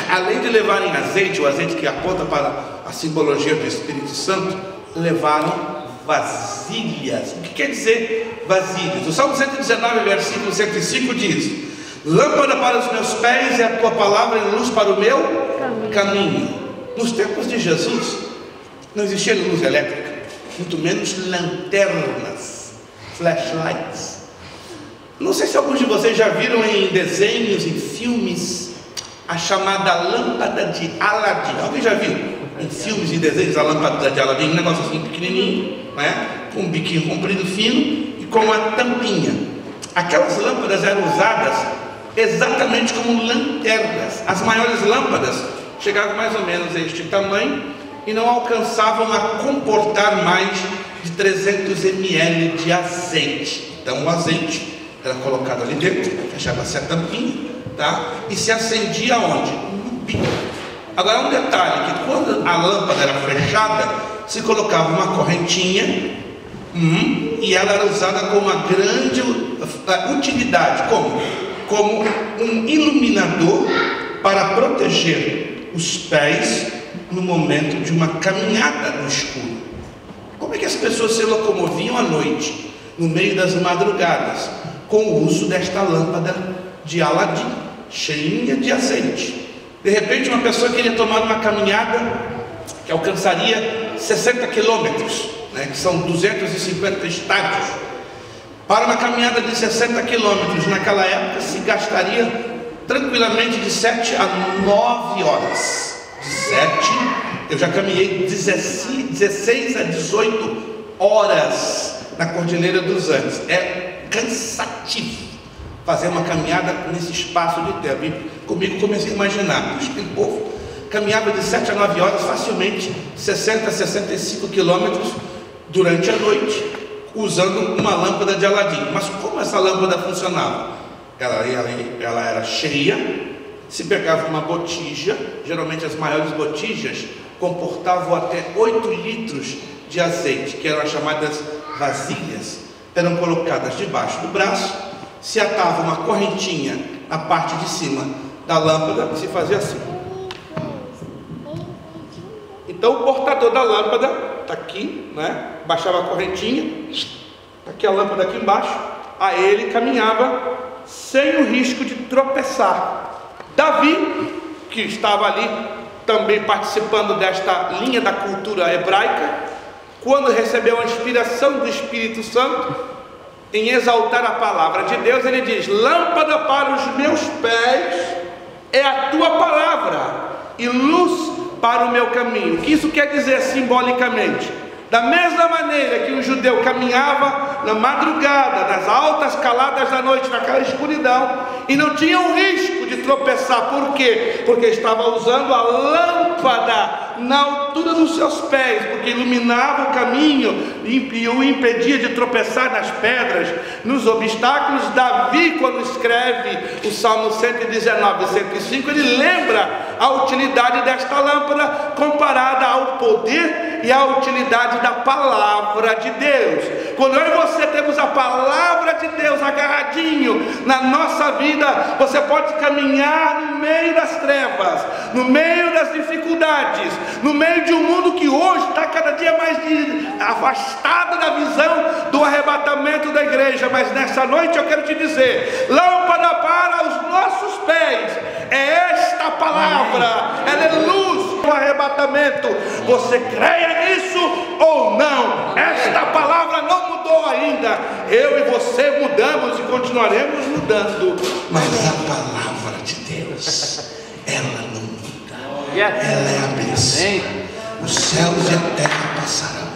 Além de levarem azeite, o azeite que aponta para a simbologia do Espírito Santo, levaram vasilhas. O que quer dizer vasilhas? O Salmo 119, versículo 105 diz: lâmpada para os meus pés é a tua palavra e luz para o meu caminho. Nos tempos de Jesus não existia luz elétrica, muito menos lanternas, flashlights. Não sei se alguns de vocês já viram em desenhos, em filmes, a chamada lâmpada de Aladim. Alguém já viu em filmes e desenhos a lâmpada de Aladim? Um negócio assim pequenininho, né? Com um biquinho comprido fino e com uma tampinha. Aquelas lâmpadas eram usadas exatamente como lanternas. As maiores lâmpadas chegavam mais ou menos a este tamanho e não alcançavam a comportar mais de 300 ml de azeite. Então o azeite era colocado ali dentro, fechava-se a tampinha, tá? E se acendia onde? No bico. Agora um detalhe, que quando a lâmpada era fechada, se colocava uma correntinha e ela era usada com uma grande utilidade, como um iluminador para proteger os pés no momento de uma caminhada no escuro. Como é que as pessoas se locomoviam à noite, no meio das madrugadas, com o uso desta lâmpada de Aladim, cheinha de azeite? De repente uma pessoa queria tomar uma caminhada que alcançaria 60 quilômetros, né, que são 250 estádios. Para uma caminhada de 60 quilômetros naquela época se gastaria tranquilamente de 7 a 9 horas. De 7, eu já caminhei 16 a 18 horas na Cordilheira dos Andes. É cansativo fazer uma caminhada nesse espaço de tempo. E comigo comecei a imaginar, aquele povo caminhava de 7 a 9 horas facilmente, 60 a 65 quilômetros durante a noite, usando uma lâmpada de Aladim. Mas como essa lâmpada funcionava? Ela era cheia, se pegava uma botija, geralmente as maiores botijas comportavam até 8 litros de azeite, que eram as chamadas vasilhas, eram colocadas debaixo do braço, se atava uma correntinha na parte de cima da lâmpada e se fazia assim. Então o portador da lâmpada está aqui, né? Baixava a correntinha, aqui a lâmpada aqui embaixo, a ele caminhava sem o risco de tropeçar. Davi, que estava ali também participando desta linha da cultura hebraica, quando recebeu a inspiração do Espírito Santo em exaltar a palavra de Deus, ele diz: lâmpada para os meus pés é a tua palavra e luz para o meu caminho. O que isso quer dizer simbolicamente? Da mesma maneira que o judeu caminhava na madrugada, nas altas caladas da noite, naquela escuridão, e não tinha o risco de tropeçar. Por quê? Porque estava usando a lâmpada na altura dos seus pés, porque iluminava o caminho e o impedia de tropeçar nas pedras, nos obstáculos. Davi, quando escreve o Salmo 119, 105, ele lembra a utilidade desta lâmpada comparada ao poder e à utilidade da palavra de Deus. Quando eu e você temos a palavra de Deus agarradinho na nossa vida, você pode caminhar no meio das trevas, no meio das dificuldades, no meio de um mundo que hoje está cada dia mais afastado da visão do arrebatamento da igreja. Mas nessa noite eu quero te dizer: lâmpada para os nossos pés é esta palavra, ela é luz para o arrebatamento. Você creia nisso ou não? Esta palavra não mudou ainda. Eu e você mudamos e continuaremos mudando. Mas a palavra de Deus, ela não muda. Ela é a bênção. Os céus e a terra passarão,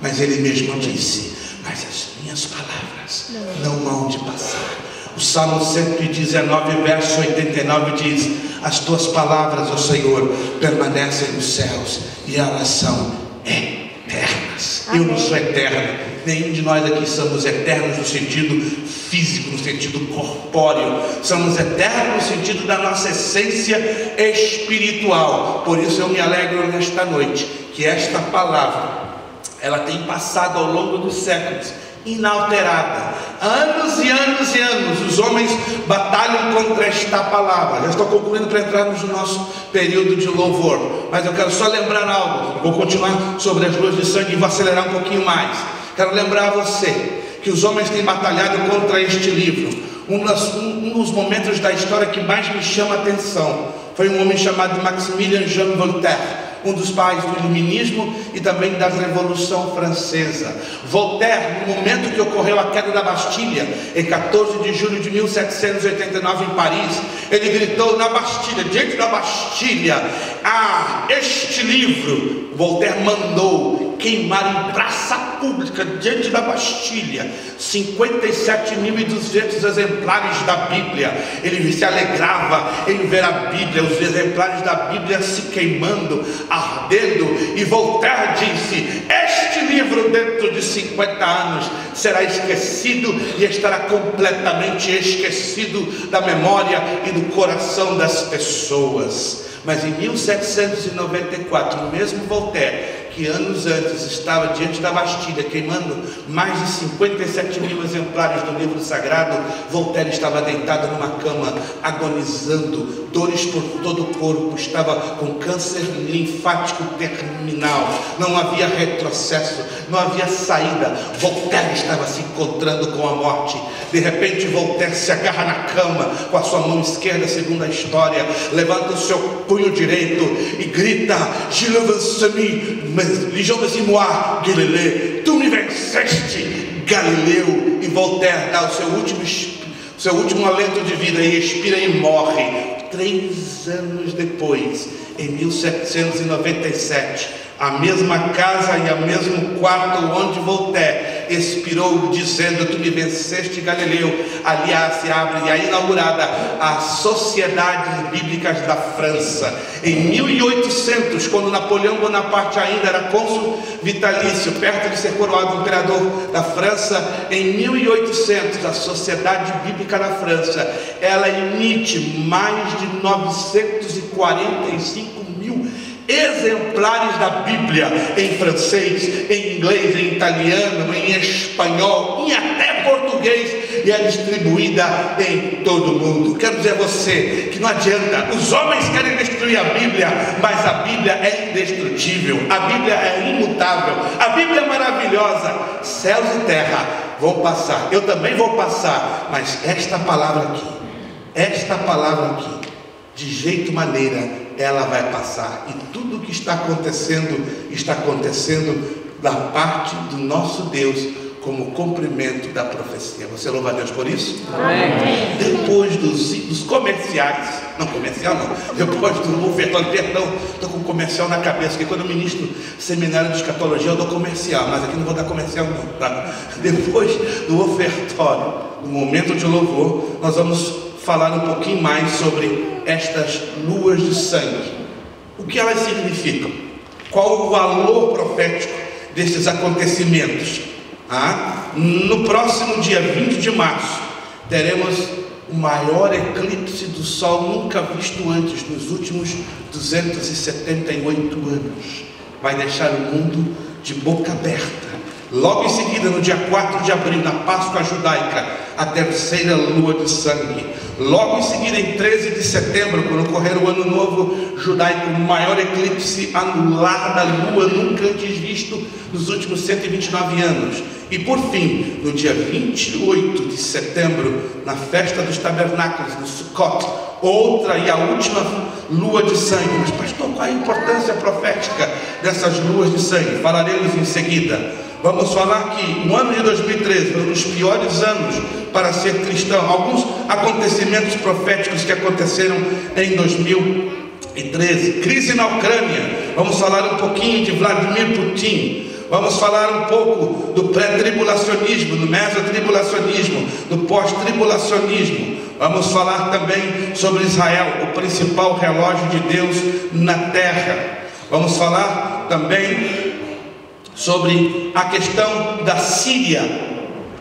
mas ele mesmo disse: mas as minhas palavras não hão de passar. O Salmo 119, verso 89 diz: as tuas palavras, ó Senhor, permanecem nos céus e elas são eternas. Eu não sou eterno, nenhum de nós aqui somos eternos no sentido físico, no sentido corpóreo. Somos eternos no sentido da nossa essência espiritual. Por isso eu me alegro nesta noite que esta palavra, ela tem passado ao longo dos séculos inalterada. Anos e anos e anos os homens batalham contra esta palavra. Já estou concluindo para entrarmos no nosso período de louvor, mas eu quero só lembrar algo. Vou continuar sobre as luas de sangue e vou acelerar um pouquinho mais. Quero lembrar a você que os homens têm batalhado contra este livro. Um dos momentos da história que mais me chama a atenção foi um homem chamado Maximilien Jean Voltaire, um dos pais do iluminismo e também da Revolução Francesa. Voltaire, no momento que ocorreu a queda da Bastilha, em 14 de julho de 1789 em Paris, ele gritou na Bastilha, diante da Bastilha: ah, este livro! Voltaire mandou queimar em praça pública, diante da Bastilha, 57.200 exemplares da Bíblia. Ele se alegrava em ver a Bíblia, os exemplares da Bíblia se queimando, ardendo, e Voltaire disse: este livro dentro de 50 anos será esquecido e estará completamente esquecido da memória e do coração das pessoas. Mas em 1794, o mesmo Voltaire, que anos antes estava diante da Bastilha queimando mais de 57.000 exemplares do livro sagrado, Voltaire estava deitado numa cama, agonizando, dores por todo o corpo, estava com câncer linfático terminal, não havia retrocesso, não havia saída. Voltaire estava se encontrando com a morte. De repente Voltaire se agarra na cama com a sua mão esquerda, segundo a história, levanta o seu punho direito e grita: Je le vencemi, moi, Galileu, tu me venceste, Galileu. E Voltaire dá o seu último alento de vida e expira e morre. 3 anos depois, em 1797, a mesma casa e o mesmo quarto onde Voltaire expirou, dizendo: tu me venceste, Galileu. Ali se abre e é inaugurada a Sociedades Bíblicas da França. Em 1800, quando Napoleão Bonaparte ainda era cônsul vitalício, perto de ser coroado imperador da França, em 1800, a Sociedade Bíblica da França, ela emite mais de 945 mil exemplares da Bíblia em francês, em inglês, em italiano, em espanhol, em até português, e é distribuída em todo o mundo. Quero dizer a você que não adianta, os homens querem destruir a Bíblia, mas a Bíblia é indestrutível, a Bíblia é imutável, a Bíblia é maravilhosa. Céus e terra vão passar, eu também vou passar, mas esta palavra aqui, de jeito maneira ela vai passar. E tudo o que está acontecendo da parte do nosso Deus, como cumprimento da profecia. Você louva a Deus por isso? Amém. Depois dos comerciais, depois do ofertório, perdão, estou com comercial na cabeça, porque quando eu ministro seminário de escatologia eu dou comercial, mas aqui não vou dar comercial não, tá? Depois do ofertório, no momento de louvor, nós vamos falar um pouquinho mais sobre estas luas de sangue. O que elas significam? Qual o valor profético desses acontecimentos? No próximo dia 20 de março, teremos o maior eclipse do Sol nunca visto antes, nos últimos 278 anos. Vai deixar o mundo de boca aberta. Logo em seguida, no dia 4 de abril, na Páscoa judaica, a terceira lua de sangue. Logo em seguida, em 13 de setembro, quando ocorrer o ano novo judaico, o maior eclipse anular da lua nunca antes visto nos últimos 129 anos. E por fim, no dia 28 de setembro, na festa dos tabernáculos, no Sukkot, outra e a última lua de sangue. Mas pastor, qual a importância profética dessas luas de sangue? Falaremos em seguida. Vamos falar que o ano de 2013 foi um dos piores anos para ser cristão. Alguns acontecimentos proféticos que aconteceram em 2013. Crise na Ucrânia. Vamos falar um pouquinho de Vladimir Putin. Vamos falar um pouco do pré-tribulacionismo, do mesotribulacionismo, do pós-tribulacionismo. Vamos falar também sobre Israel, o principal relógio de Deus na terra. Vamos falar também sobre a questão da Síria,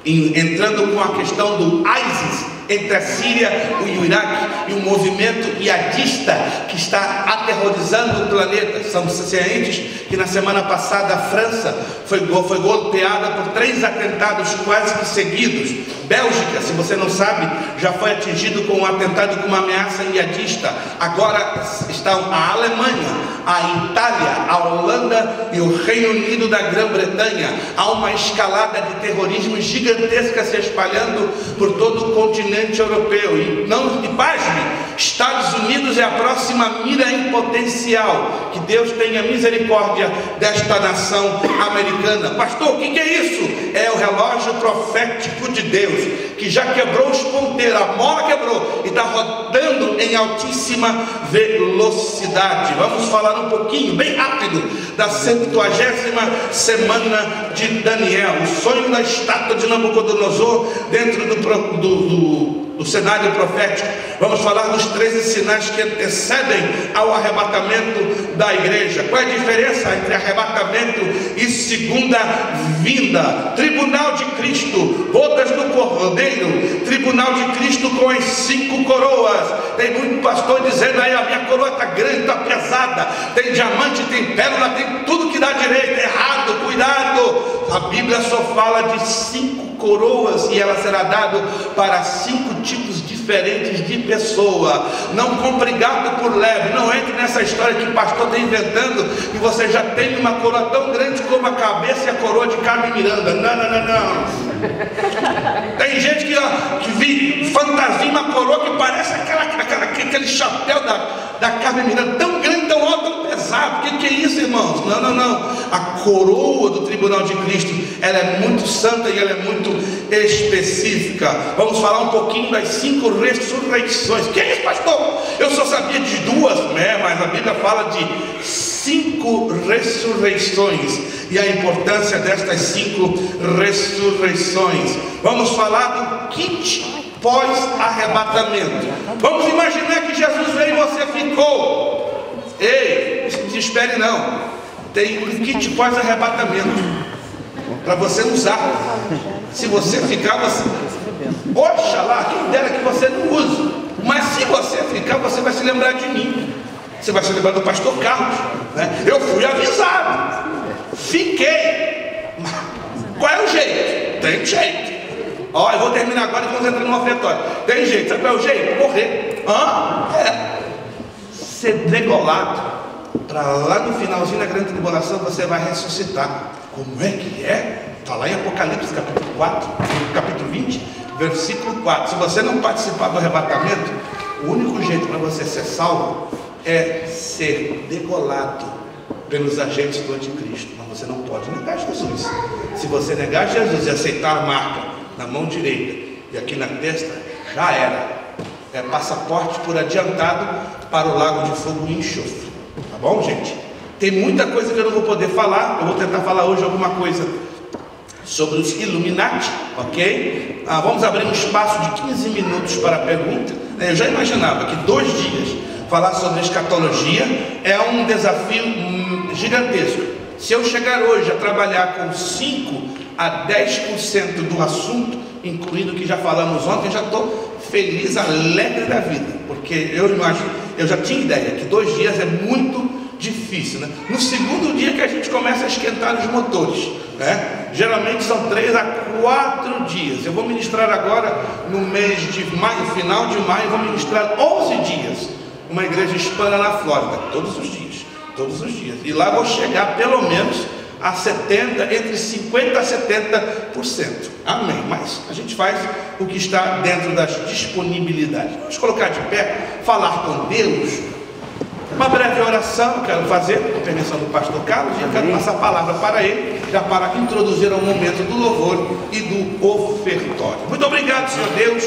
entrando com a questão do ISIS, entre a Síria e o Iraque, e um movimento iadista que está aterrorizando o planeta. São cientes que na semana passada a França foi golpeada por 3 atentados quase que seguidos. Bélgica, se você não sabe, já foi atingido com um atentado com uma ameaça iadista. Agora estão a Alemanha, a Itália, a Holanda e o Reino Unido da Grã-Bretanha. Há uma escalada de terrorismo gigantesca se espalhando por todo o continente europeu. E pasme, Estados Unidos é a próxima mira em potencial. Que Deus tenha misericórdia desta nação americana. Pastor, o que é isso? É o relógio profético de Deus, que já quebrou os ponteiros, a mola quebrou e está rodando em altíssima velocidade. Vamos falar um pouquinho, bem rápido, da 70ª semana de Daniel, o sonho da estátua de Nabucodonosor dentro do cenário profético. Vamos falar dos 13 sinais que antecedem ao arrebatamento da igreja. Qual é a diferença entre arrebatamento e segunda vinda? Tribunal de Cristo, bodas do Cordeiro, tribunal de Cristo com as 5 coroas. Tem muito pastor dizendo aí: a minha coroa está grande, está pesada, tem diamante, tem pérola, tem tudo que dá direito. Errado, cuidado. A Bíblia só fala de 5 coroas e ela será dada para 5 tipos diferentes de pessoa. Não compre gato por lebre. Não entre nessa história que o pastor está inventando e você já tem uma coroa tão grande como a cabeça e a coroa de Carmen Miranda. Não. Tem gente que fantasia uma coroa que parece aquele chapéu da Carmen Miranda, tão grande, tão alto, tão pesado. O que é isso, irmãos? Não. A coroa do tribunal de Cristo, ela é muito santa e ela é muito específica. Vamos falar um pouquinho das 5 ressurreições. Que é isso, pastor? Eu só sabia de 2, mas a Bíblia fala de 5 ressurreições e a importância destas 5 ressurreições. Vamos falar do kit pós-arrebatamento. Vamos imaginar que Jesus veio e você ficou. Ei, não se desespere não. Tem um kit pós-arrebatamento para você usar. Se você ficar, você... Oxalá, quem dera que você não use. Mas se você ficar, você vai se lembrar de mim. Você vai se lembrar do pastor Carlos, né? Eu fui avisado. Fiquei. Qual é o jeito? Tem jeito. Ó, eu vou terminar agora e vamos entrar no ofertório. Tem jeito, sabe qual é o jeito? Morrer. Ser degolado. Para lá no finalzinho da grande tribulação você vai ressuscitar. Como é que é? Está lá em Apocalipse capítulo 4, capítulo 20, versículo 4. Se você não participar do arrebatamento, o único jeito para você ser salvo é ser degolado pelos agentes do anticristo. Mas você não pode negar Jesus. Se você negar Jesus e aceitar a marca na mão direita e aqui na testa, já era. É passaporte por adiantado para o lago de fogo e enxofre. Tá bom, gente? Tem muita coisa que eu não vou poder falar. Eu vou tentar falar hoje alguma coisa sobre os Illuminati, ok? Vamos abrir um espaço de 15 minutos para a pergunta. Eu já imaginava que 2 dias falar sobre escatologia é um desafio gigantesco. Se eu chegar hoje a trabalhar com 5 a 10% do assunto, incluindo o que já falamos ontem, eu já estou feliz, alegre da vida, porque eu já tinha ideia que 2 dias é muito difícil, né? No segundo dia que a gente começa a esquentar os motores, né? Geralmente são 3 a 4 dias. Eu vou ministrar agora no mês de maio, final de maio, vou ministrar 11 dias, uma igreja hispana na Flórida, todos os dias, e lá vou chegar pelo menos a 70, entre 50% a 70%, amém, mas a gente faz o que está dentro das disponibilidades. Vamos colocar de pé, falar com Deus, uma breve oração eu quero fazer, com permissão do pastor Carlos, e eu quero passar a palavra para ele, já para introduzir ao momento do louvor e do ofertório. Muito obrigado, Senhor Deus,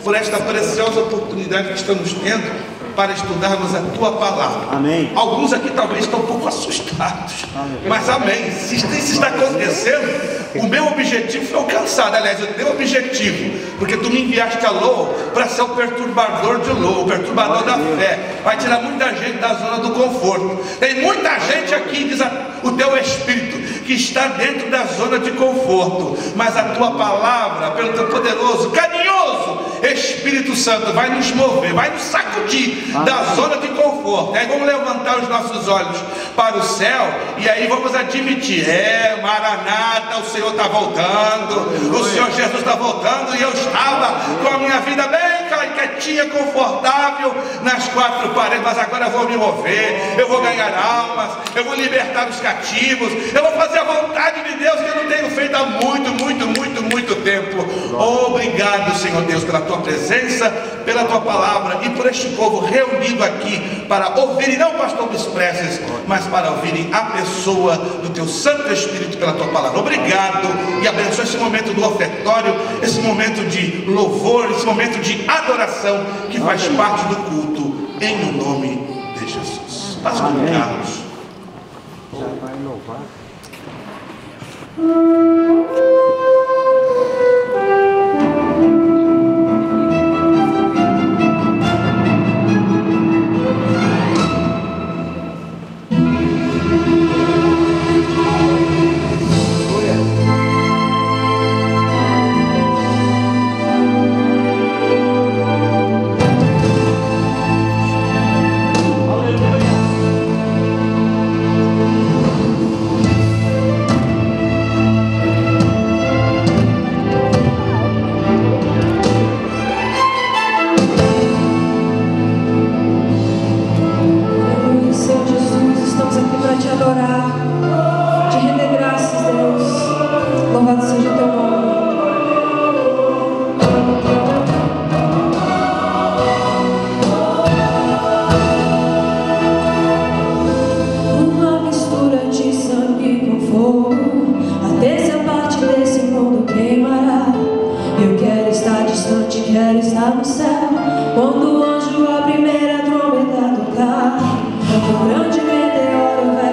por esta preciosa oportunidade que estamos tendo para estudarmos a Tua Palavra. Amém. Alguns aqui talvez estão um pouco assustados, mas amém. Se isso está acontecendo, o meu objetivo foi alcançado. Aliás, o teu objetivo, porque Tu me enviaste a Lô para ser o perturbador de Lô, o perturbador da fé. Vai tirar muita gente da zona do conforto. Tem muita gente aqui, diz o Teu Espírito, que está dentro da zona de conforto, mas a Tua Palavra, pelo Teu poderoso, carinhoso Espírito Santo, vai nos mover, vai nos sacudir da zona de conforto. Aí vamos levantar os nossos olhos para o céu e aí vamos admitir: Maranata, o Senhor está voltando, o Senhor Jesus está voltando, e eu estava com a minha vida bem quietinha, confortável nas 4 paredes, mas agora eu vou me mover, eu vou ganhar almas, eu vou libertar os cativos, eu vou fazer a vontade de Deus que eu não tenho feito há muito tempo. Obrigado, Senhor Deus, pela Tua presença, pela Tua palavra e por este povo reunido aqui para ouvirem não o pastor Luiz Prestes, mas para ouvirem a pessoa do Teu Santo Espírito pela Tua palavra. Obrigado, e abençoe esse momento do ofertório, esse momento de louvor, esse momento de adoração que faz parte do culto, em o nome de Jesus. Pastor Carlos. Já vai louvar. Quando o anjo a primeira trombeta tocar, quando o grande meteoro vai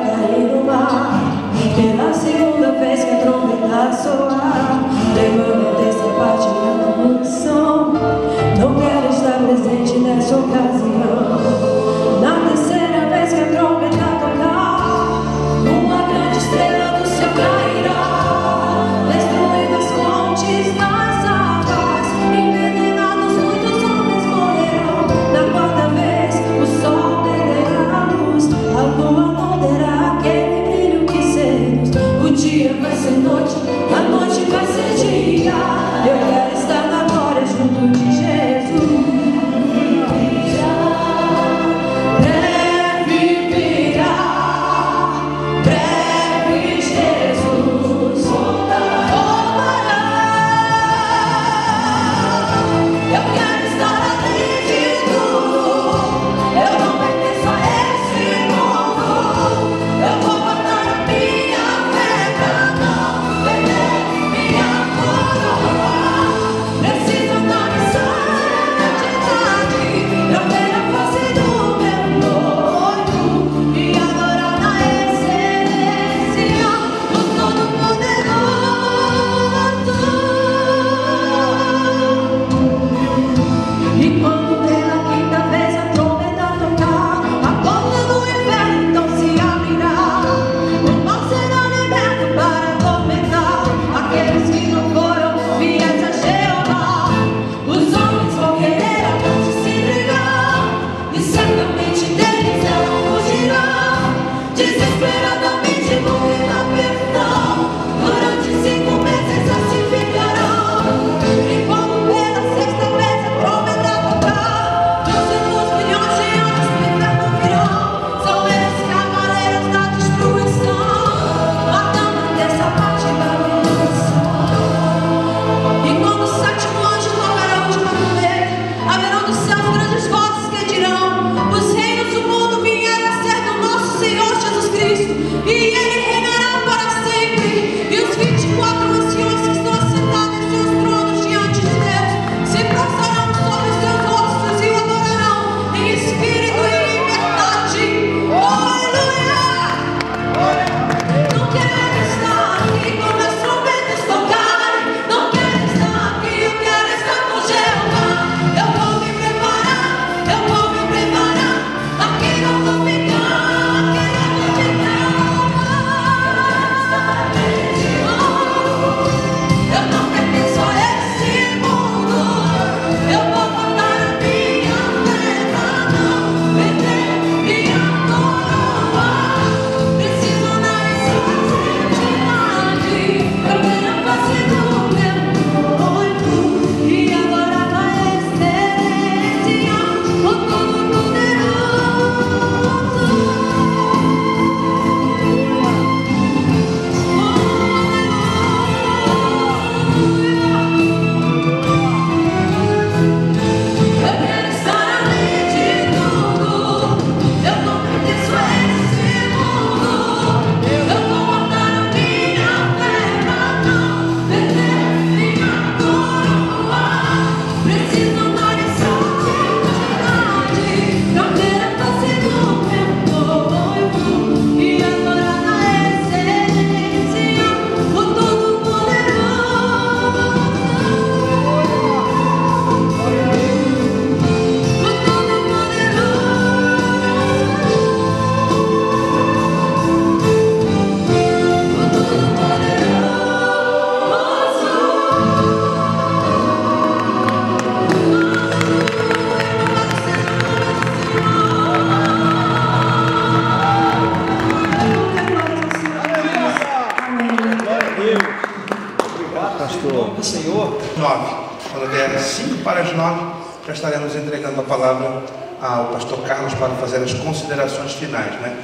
estaremos entregando a palavra ao pastor Carlos para fazer as considerações finais, né?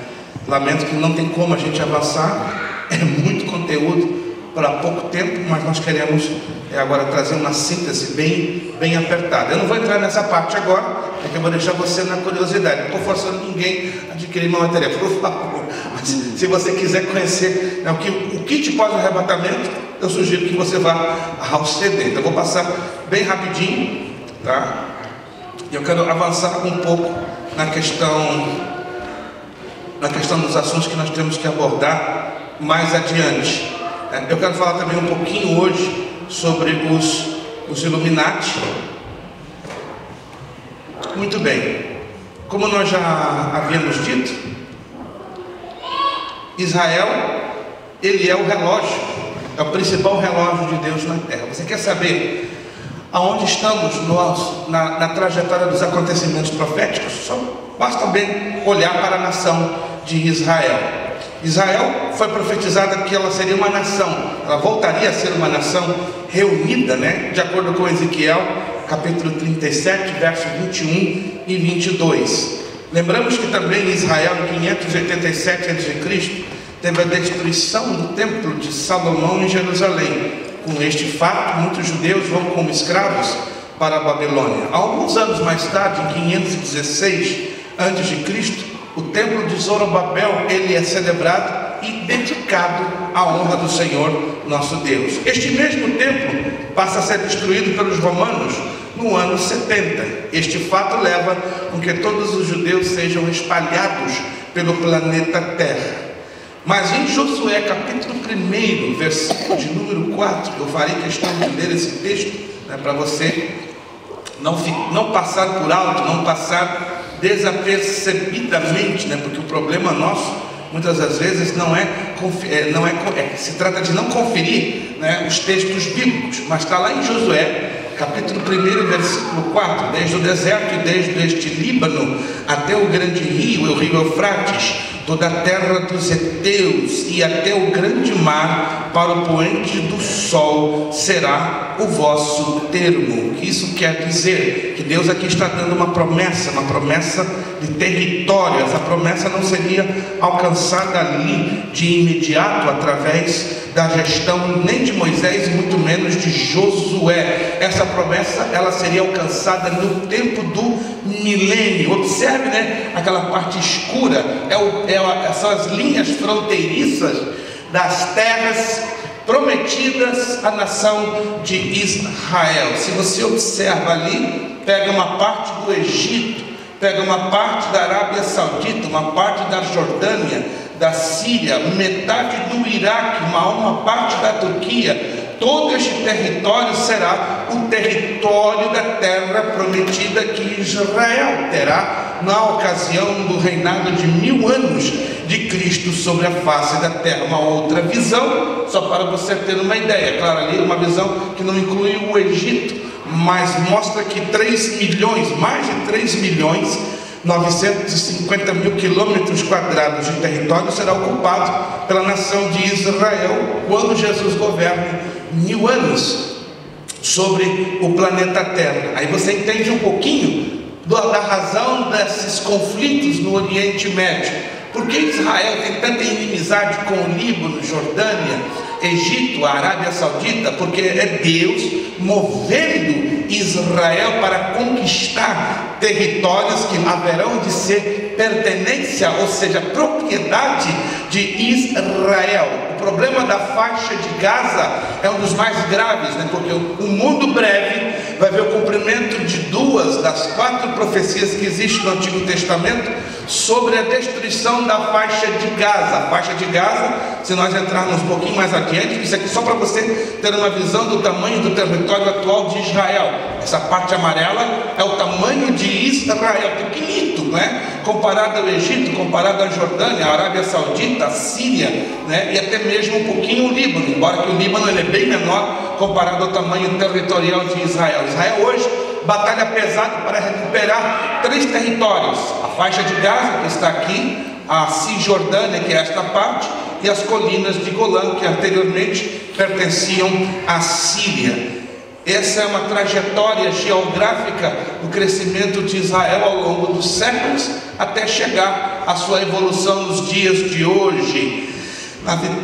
Lamento que não tem como a gente avançar, é muito conteúdo para pouco tempo, mas nós queremos agora trazer uma síntese bem apertada. Eu não vou entrar nessa parte agora, porque eu vou deixar você na curiosidade. Não estou forçando ninguém a adquirir meu material, por favor. Mas, se você quiser conhecer o kit pós-arrebatamento, eu sugiro que você vá ao CD. Então eu vou passar bem rapidinho, tá? E eu quero avançar um pouco na questão dos assuntos que nós temos que abordar mais adiante. Eu quero falar também um pouquinho hoje sobre os Illuminati. Muito bem, como nós já havíamos dito, Israel, ele é o relógio, é o principal relógio de Deus na terra. Você quer saber aonde estamos nós na trajetória dos acontecimentos proféticos? Só basta bem olhar para a nação de Israel. Israel foi profetizada que ela seria uma nação, ela voltaria a ser uma nação reunida, né? De acordo com Ezequiel, capítulo 37, versos 21 e 22. Lembramos que também Israel, em 587 a.C., teve a destruição do templo de Salomão em Jerusalém. Com este fato, muitos judeus vão como escravos para a Babilônia. Alguns anos mais tarde, em 516 a.C., o templo de Zorobabel, ele é celebrado e dedicado à honra do Senhor nosso Deus. Este mesmo templo passa a ser destruído pelos romanos no ano 70. Este fato leva com que todos os judeus sejam espalhados pelo planeta Terra. Mas em Josué, capítulo 1, versículo de número 4, eu farei questão de ler esse texto, né, para você não passar por alto, não passar desapercebidamente, né? Porque o problema nosso, muitas das vezes, se trata de não conferir, né, os textos bíblicos, mas está lá em Josué, capítulo 1, versículo 4, desde o deserto e desde este Líbano até o grande rio, o rio Eufrates, toda a terra dos heteus e até o grande mar, para o poente do sol será o vosso termo. Isso quer dizer que Deus aqui está dando uma promessa de território. Essa promessa não seria alcançada ali de imediato através da gestão nem de Moisés e muito menos de Josué. Essa promessa, ela seria alcançada no tempo do milênio. Observe, né, aquela parte escura, são as linhas fronteiriças das terras prometidas à nação de Israel. Se você observa ali, pega uma parte do Egito, pega uma parte da Arábia Saudita, uma parte da Jordânia, da Síria, metade do Iraque, uma parte da Turquia. Todo este território será o território da terra prometida que Israel terá na ocasião do reinado de 1000 anos de Cristo sobre a face da terra. Uma outra visão, só para você ter uma ideia, claro, ali uma visão que não inclui o Egito, mas mostra que mais de 3 milhões 950 mil quilômetros quadrados de território será ocupado pela nação de Israel quando Jesus governa 1000 anos sobre o planeta Terra. Aí você entende um pouquinho da razão desses conflitos no Oriente Médio. Por que Israel tem tanta inimizade com o Líbano, Jordânia, Egito, a Arábia Saudita? Porque é Deus movendo Israel para conquistar territórios que haverão de ser pertenência, ou seja, propriedade de Israel. O problema da faixa de Gaza é um dos mais graves, né? Porque o mundo breve vai ver o cumprimento de 2 das 4 profecias que existem no Antigo Testamento sobre a destruição da faixa de Gaza. A faixa de Gaza, se nós entrarmos um pouquinho mais adiante, isso aqui só para você ter uma visão do tamanho do território atual de Israel. Essa parte amarela é o tamanho de Israel, pequenito, né? Comparado ao Egito, comparado à Jordânia, à Arábia Saudita, à Síria, né? E até mesmo um pouquinho o Líbano, embora que o Líbano ele é bem menor comparado ao tamanho territorial de Israel. Israel hoje batalha pesada para recuperar 3 territórios: a faixa de Gaza, que está aqui, a Cisjordânia, que é esta parte, e as colinas de Golã, que anteriormente pertenciam à Síria. Essa é uma trajetória geográfica do crescimento de Israel ao longo dos séculos, até chegar à sua evolução nos dias de hoje.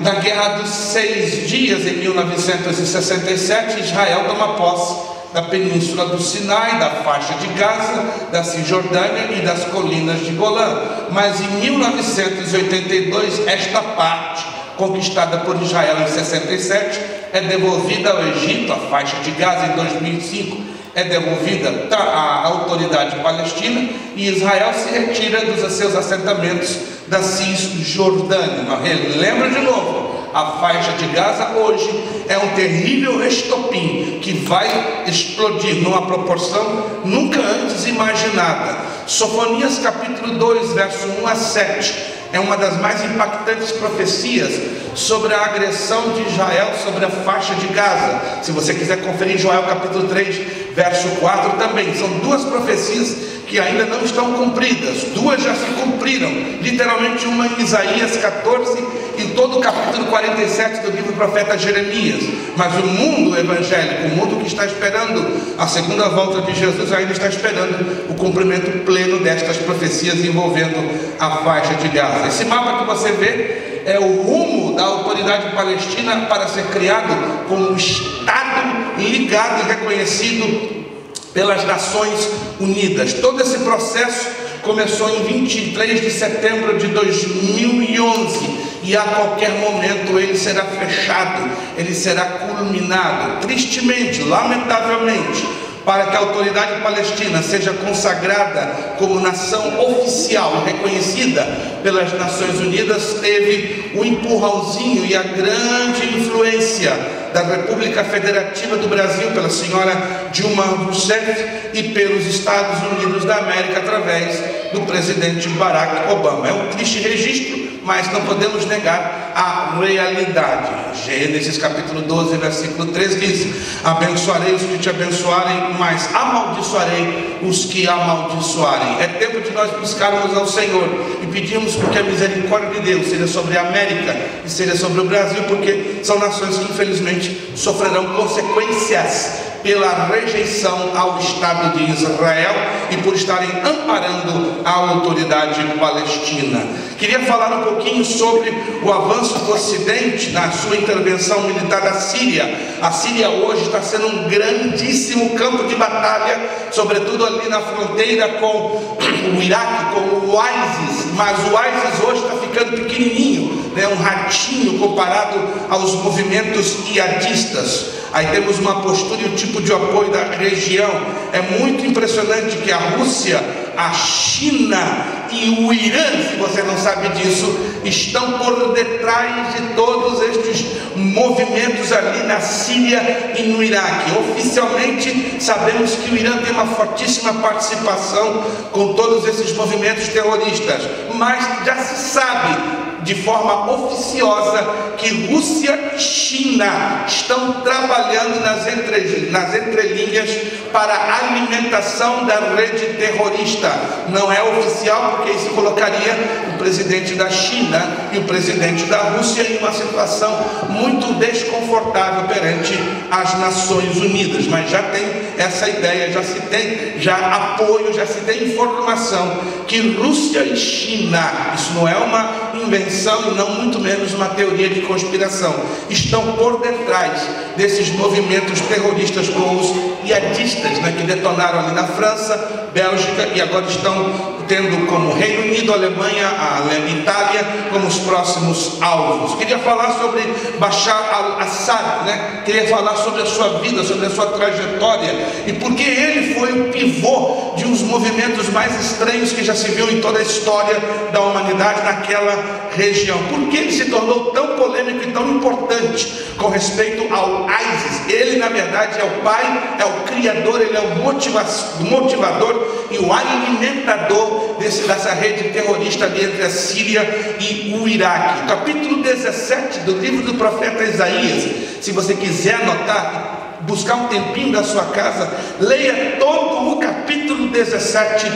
Na Guerra dos 6 Dias, em 1967, Israel toma posse da península do Sinai, da faixa de Gaza, da Cisjordânia e das colinas de Golã. Mas em 1982, esta parte, conquistada por Israel em 67, é devolvida ao Egito. A faixa de Gaza, em 2005, é devolvida à autoridade palestina, e Israel se retira dos seus assentamentos da Cisjordânia. Mas lembra de novo, a faixa de Gaza hoje é um terrível estopim que vai explodir numa proporção nunca antes imaginada. Sofonias capítulo 2, verso 1 a 7, é uma das mais impactantes profecias sobre a agressão de Israel sobre a faixa de Gaza. Se você quiser conferir Joel capítulo 3, verso 4 também. São duas profecias que ainda não estão cumpridas. Duas já se cumpriram, literalmente uma em Isaías 14 e todo o capítulo 47 do livro do profeta Jeremias. Mas o mundo evangélico, o mundo que está esperando a segunda volta de Jesus, ainda está esperando o cumprimento pleno destas profecias envolvendo a faixa de Gaza. Esse mapa que você vê é o rumo da autoridade palestina para ser criado como um Estado ligado e reconhecido pelas Nações Unidas. Todo esse processo começou em 23 de setembro de 2011 e a qualquer momento ele será fechado, ele será culminado. Tristemente, lamentavelmente, para que a autoridade palestina seja consagrada como nação oficial reconhecida pelas Nações Unidas, teve o empurrãozinho e a grande influência da República Federativa do Brasil, pela senhora Dilma Rousseff, e pelos Estados Unidos da América, através do presidente Barack Obama. É um triste registro, mas não podemos negar a realidade. Gênesis capítulo 12, versículo 3 diz: abençoarei os que te abençoarem, mas amaldiçoarei os que amaldiçoarem. É tempo de nós buscarmos ao Senhor e pedirmos que a misericórdia de Deus seja sobre a América e seja sobre o Brasil, porque são nações que infelizmente sofrerão consequências pela rejeição ao Estado de Israel e por estarem amparando a autoridade palestina. Queria falar um pouquinho sobre o avanço do Ocidente na sua intervenção militar da Síria. A Síria hoje está sendo um grandíssimo campo de batalha, sobretudo ali na fronteira com o Iraque, com o ISIS, mas o ISIS hoje está ficando pequenininho, né? Um ratinho comparado aos movimentos jihadistas. Aí temos uma postura e um tipo de apoio da região. É muito impressionante que a Rússia, a China e o Irã, se você não sabe disso, estão por detrás de todos estes movimentos ali na Síria e no Iraque. Oficialmente sabemos que o Irã tem uma fortíssima participação com todos esses movimentos terroristas, mas já se sabe de forma oficiosa que Rússia e China estão trabalhando nas entrelinhas para a alimentação da rede terrorista. Não é oficial, porque isso colocaria o presidente da China e o presidente da Rússia em uma situação muito desconfortável perante as Nações Unidas. Mas já tem essa ideia, já se tem apoio, já se tem informação que Rússia e China, isso não é uma invenção e não muito menos uma teoria de conspiração, estão por detrás desses movimentos terroristas com os jihadistas, né, que detonaram ali na França, Bélgica, e agora estão tendo como Reino Unido, Alemanha, Itália como os próximos alvos. Queria falar sobre Bashar al-Assad, né? Queria falar sobre a sua vida, sobre a sua trajetória e porque ele foi o pivô de uns movimentos mais estranhos que já se viu em toda a história da humanidade naquela região. Por que ele se tornou tão polêmico e tão importante com respeito ao ISIS? Ele, na verdade, é o pai, é o criador, ele é o motivador e o alimentador dessa rede terrorista ali entre a Síria e o Iraque. Capítulo 17 do livro do profeta Isaías, se você quiser anotar, buscar um tempinho da sua casa, leia todo o capítulo 17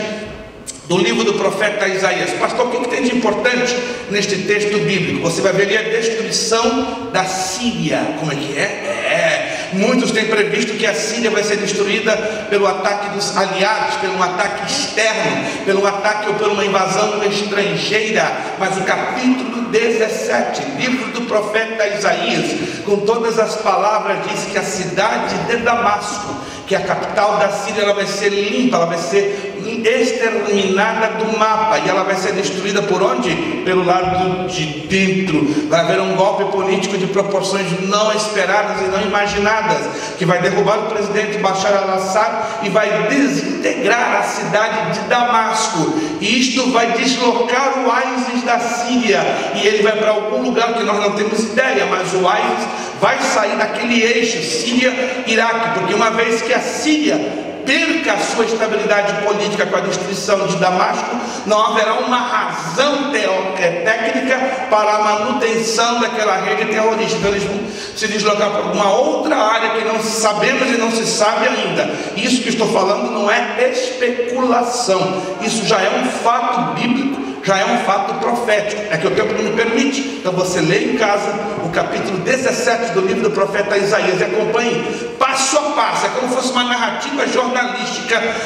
do livro do profeta Isaías. Pastor, o que tem de importante neste texto bíblico? Você vai ver ali a destruição da Síria. Como é que é? Muitos têm previsto que a Síria vai ser destruída pelo ataque dos aliados, pelo ataque externo, pelo ataque ou por uma invasão estrangeira. Mas o capítulo 17, livro do profeta Isaías, com todas as palavras, diz que a cidade de Damasco, que é a capital da Síria, ela vai ser limpa, ela vai ser exterminada do mapa, e ela vai ser destruída por onde? Pelo lado de dentro. Vai haver um golpe político de proporções não esperadas e não imaginadas, que vai derrubar o presidente Bashar al-Assad e vai desintegrar a cidade de Damasco, e isto vai deslocar o ISIS da Síria, e ele vai para algum lugar que nós não temos ideia, mas o ISIS vai sair daquele eixo Síria-Iraque, porque uma vez que a Síria perca a sua estabilidade política com a destruição de Damasco, não haverá uma razão técnica para a manutenção daquela rede terrorista. Então eles vão se deslocar para uma outra área que não sabemos e não se sabe ainda. Isso que estou falando não é especulação, isso já é um fato bíblico, já é um fato profético. É que o tempo não me permite, então você lê em casa o capítulo 17 do livro do profeta Isaías e acompanhe passo a passo. É como se fosse uma narrativa jornalística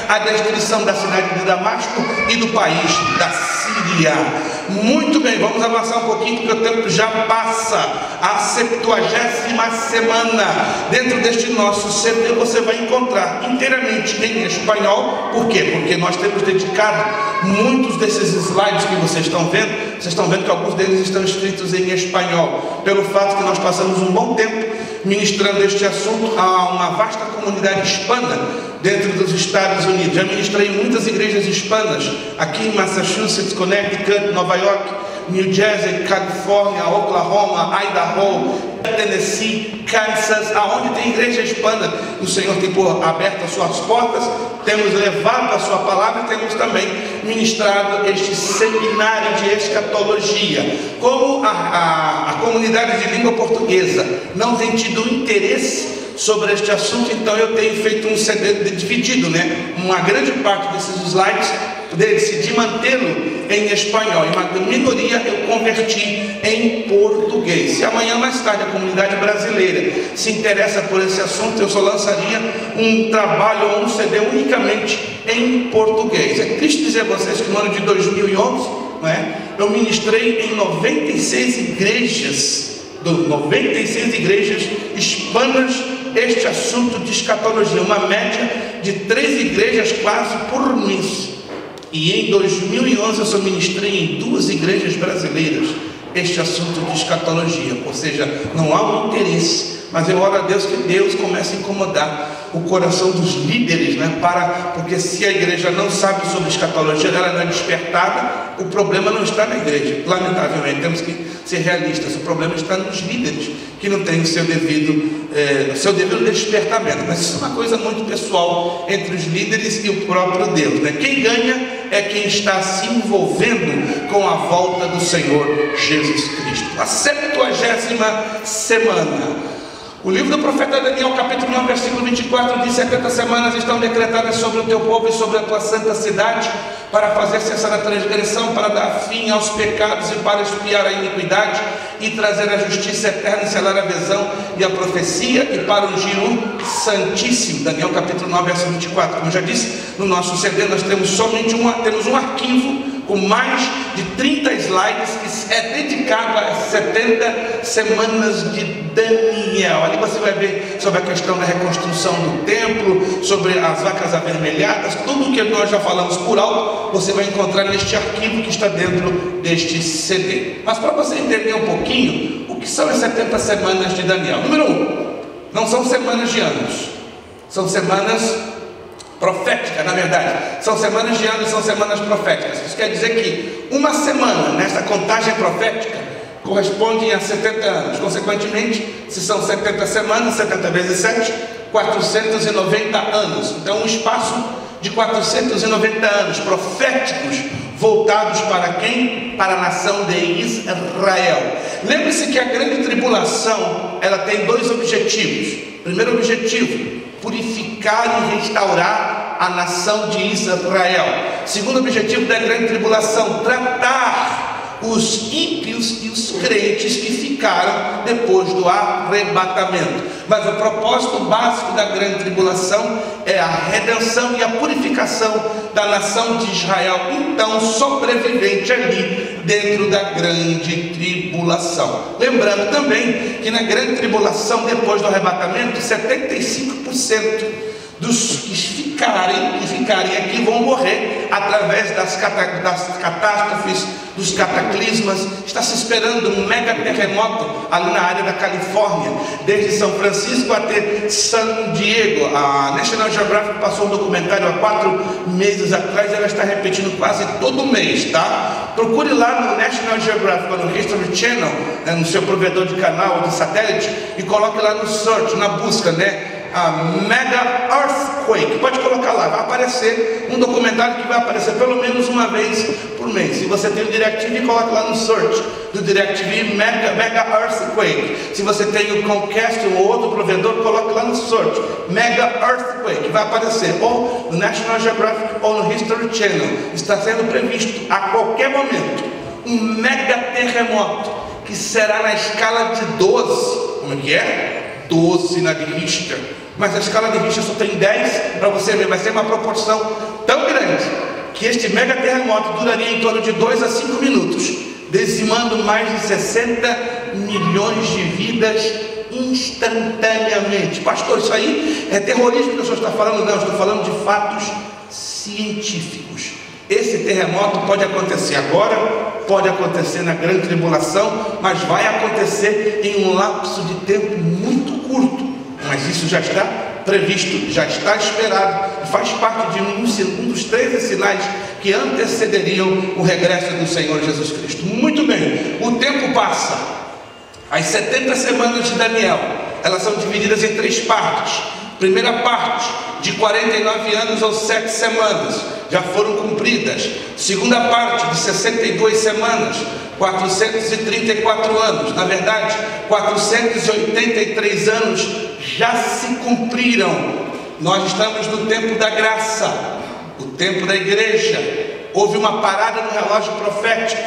a destruição da cidade de Damasco e do país da Síria. Muito bem, vamos avançar um pouquinho porque o tempo já passa. A 70ª semana. Dentro deste nosso CD você vai encontrar inteiramente em espanhol. Por quê? Porque nós temos dedicado muitos desses slides que vocês estão vendo que alguns deles estão escritos em espanhol, pelo fato que nós passamos um bom tempo ministrando este assunto a uma vasta comunidade hispana dentro dos Estados Unidos. Já ministrei em muitas igrejas hispanas, aqui em Massachusetts, Connecticut, Nova York, New Jersey, Califórnia, Oklahoma, Idaho, Tennessee, Kansas, aonde tem igreja hispana. O Senhor tem aberto as suas portas, temos levado a sua palavra e temos também ministrado este seminário de escatologia. Como a comunidade de língua portuguesa não tem tido interesse sobre este assunto, então eu tenho feito um CD dividido, uma grande parte desses slides decidi mantê-lo em espanhol, e uma minoria eu converti em português. Se amanhã mais tarde a comunidade brasileira se interessa por esse assunto, eu só lançaria um trabalho ou um CD unicamente em português. É triste dizer a vocês que no ano de 2011, eu ministrei em 96 igrejas hispanas este assunto de escatologia, uma média de 3 igrejas quase por mês. E em 2011 eu só ministrei em 2 igrejas brasileiras este assunto de escatologia, ou seja, não há um interesse, mas eu oro a Deus que Deus comece a incomodar o coração dos líderes, porque se a igreja não sabe sobre escatologia, ela não é despertada, o problema não está na igreja. Lamentavelmente, temos que ser realistas, o problema está nos líderes, que não têm o seu devido despertamento. Mas isso é uma coisa muito pessoal entre os líderes e o próprio Deus. Quem ganha é quem está se envolvendo com a volta do Senhor Jesus Cristo. A 70ª semana. O livro do profeta Daniel, capítulo 9, versículo 24, diz: 70 semanas estão decretadas sobre o teu povo e sobre a tua santa cidade, para fazer cessar a transgressão, para dar fim aos pecados e para expiar a iniquidade, e trazer a justiça eterna e selar a visão e a profecia, e para ungir o Santíssimo. Daniel capítulo 9, versículo 24. Como eu já disse, no nosso CD nós temos somente um arquivo com mais de 30 slides que é dedicado às 70 semanas de Daniel. Ali você vai ver sobre a questão da reconstrução do templo, sobre as vacas avermelhadas, tudo o que nós já falamos por alto, você vai encontrar neste arquivo que está dentro deste CD. Mas para você entender um pouquinho, o que são as 70 semanas de Daniel? Número 1, não são semanas de anos, são semanas proféticas, na verdade. São semanas de anos, são semanas proféticas. Isso quer dizer que uma semana nesta contagem profética corresponde a 70 anos. Consequentemente, se são 70 semanas, 70 vezes 7, 490 anos. Então, um espaço de 490 anos proféticos voltados para quem? Para a nação de Israel. Lembre-se que a grande tribulação, ela tem 2 objetivos. Primeiro objetivo: purificar e restaurar a nação de Israel. Segundo objetivo da grande tribulação: tratar os ímpios e os crentes que ficaram depois do arrebatamento. Mas o propósito básico da grande tribulação é a redenção e a purificação da nação de Israel, então sobrevivente ali dentro da grande tribulação. Lembrando também que na grande tribulação, depois do arrebatamento, 75% dos que ficarem aqui vão morrer através das catástrofes, dos cataclismas. Está se esperando um mega terremoto ali na área da Califórnia, desde São Francisco até San Diego. A National Geographic passou um documentário há 4 meses atrás, ela está repetindo quase todo mês, tá? Procure lá no National Geographic, no History Channel, no seu provedor de canal ou de satélite, e coloque lá no search, na busca, né? A Mega Earthquake, pode colocar lá, vai aparecer um documentário que vai aparecer pelo menos uma vez por mês. Se você tem o DirecTV, coloque lá no search do DirecTV Mega Earthquake. Se você tem o Comcast ou outro provedor, coloque lá no search Mega Earthquake, vai aparecer ou no National Geographic ou no History Channel. Está sendo previsto a qualquer momento um mega terremoto que será na escala de 12. Como é que é? 12 na de Richter. Mas a escala de Richter só tem 10, para você ver, vai ser uma proporção tão grande que este mega terremoto duraria em torno de 2 a 5 minutos, dizimando mais de 60 milhões de vidas instantaneamente. Pastor, isso aí é terrorismo que o senhor está falando? Não, estou falando de fatos científicos. Esse terremoto pode acontecer agora, pode acontecer na grande tribulação, mas vai acontecer em um lapso de tempo muito curto. Mas isso já está previsto, já está esperado e faz parte de um dos 13 sinais que antecederiam o regresso do Senhor Jesus Cristo. Muito bem, o tempo passa. As 70 semanas de Daniel, elas são divididas em 3 partes. Primeira parte, de 49 anos ou 7 semanas, já foram cumpridas. Segunda parte, de 62 semanas, 434 anos. Na verdade, 483 anos já se cumpriram. Nós estamos no tempo da graça, o tempo da igreja. Houve uma parada no relógio profético.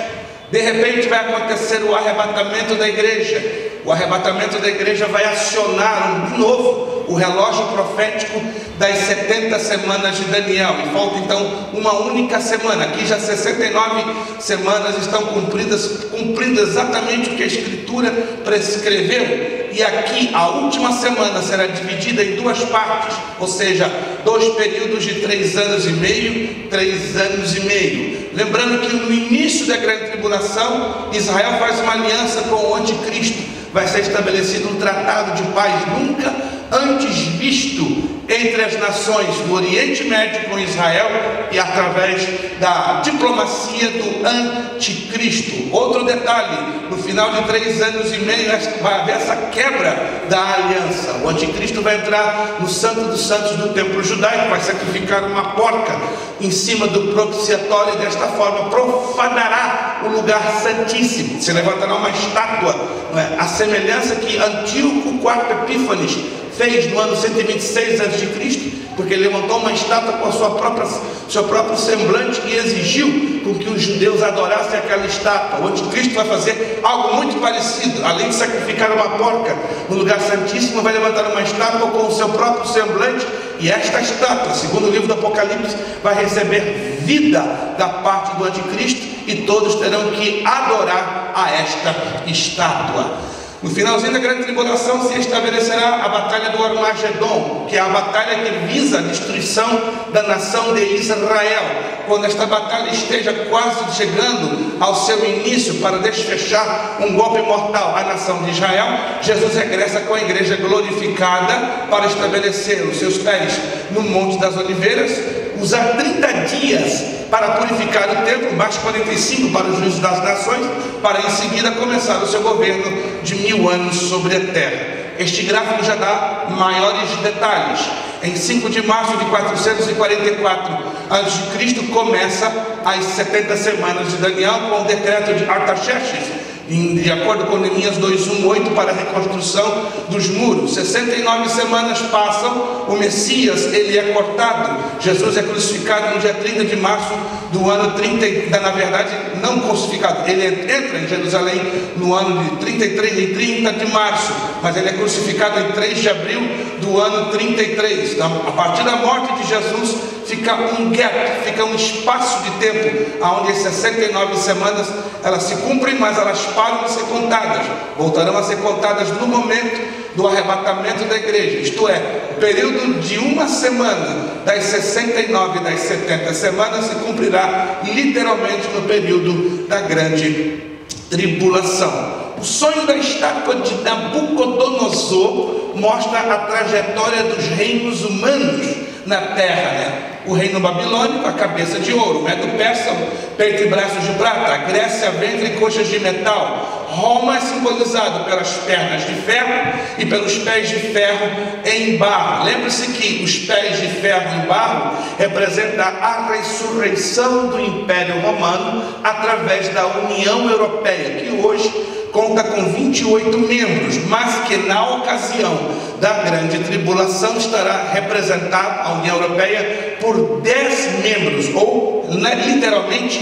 De repente vai acontecer o arrebatamento da igreja. O arrebatamento da igreja vai acionar de novo o relógio profético das 70 semanas de Daniel. E falta então uma única semana. Aqui já 69 semanas estão cumpridas, cumprindo exatamente o que a Escritura prescreveu. E aqui a última semana será dividida em 2 partes, ou seja, 2 períodos de 3 anos e meio, 3 anos e meio. Lembrando que no início da grande tribulação, Israel faz uma aliança com o anticristo. Vai ser estabelecido um tratado de paz nunca antes visto entre as nações do Oriente Médio com Israel e através da diplomacia do anticristo. Outro detalhe, no final de 3 anos e meio vai haver essa quebra da aliança. O anticristo vai entrar no Santo dos Santos do templo judaico, vai sacrificar uma porca em cima do propiciatório e desta forma profanará o lugar santíssimo. Se levantará uma estátua, não é? A semelhança que Antíoco IV Epífanes fez no ano 126 a.C., porque ele levantou uma estátua com seu próprio semblante e exigiu com que os judeus adorassem aquela estátua. O anticristo vai fazer algo muito parecido. Além de sacrificar uma porca no lugar santíssimo, vai levantar uma estátua com o seu próprio semblante, e esta estátua, segundo o livro do Apocalipse, vai receber vida da parte do anticristo, e todos terão que adorar a esta estátua. No finalzinho da grande tribulação se estabelecerá a batalha do Armagedon, que é a batalha que visa a destruição da nação de Israel. Quando esta batalha esteja quase chegando ao seu início para desfechar um golpe mortal à nação de Israel, Jesus regressa com a igreja glorificada para estabelecer os seus pés no Monte das Oliveiras, usar 30 dias para purificar o templo, mais 45 para o juízo das nações, para em seguida começar o seu governo de 1000 anos sobre a terra. Este gráfico já dá maiores detalhes. Em 5 de março de 444 a.C. começa as 70 semanas de Daniel com o decreto de Artaxerxes, de acordo com Neemias 2:1-8, para a reconstrução dos muros. 69 semanas passam, o Messias, ele é cortado. Jesus é crucificado no dia 30 de março do ano 30, na verdade, não crucificado, ele entra em Jerusalém no ano de 33 e 30 de março, mas ele é crucificado em 3 de abril do ano 33. Então, a partir da morte de Jesus, fica um gap, fica um espaço de tempo, onde as 69 semanas, elas se cumprem, mas elas param de ser contadas, voltarão a ser contadas no momento do arrebatamento da igreja, isto é, o período de uma semana, das 69 e das 70 semanas, se cumprirá literalmente no período da grande tribulação. O sonho da estátua de Nabucodonosor mostra a trajetória dos reinos humanos na terra, né? O reino babilônico, a cabeça de ouro, o Medo Persa, peito e braços de prata, a Grécia, ventre e coxas de metal. Roma é simbolizado pelas pernas de ferro e pelos pés de ferro em barro. Lembre-se que os pés de ferro em barro representam a ressurreição do Império Romano através da União Europeia, que hoje conta com 28 membros, mas que na ocasião da grande tribulação estará representada a União Europeia por 10 membros, ou literalmente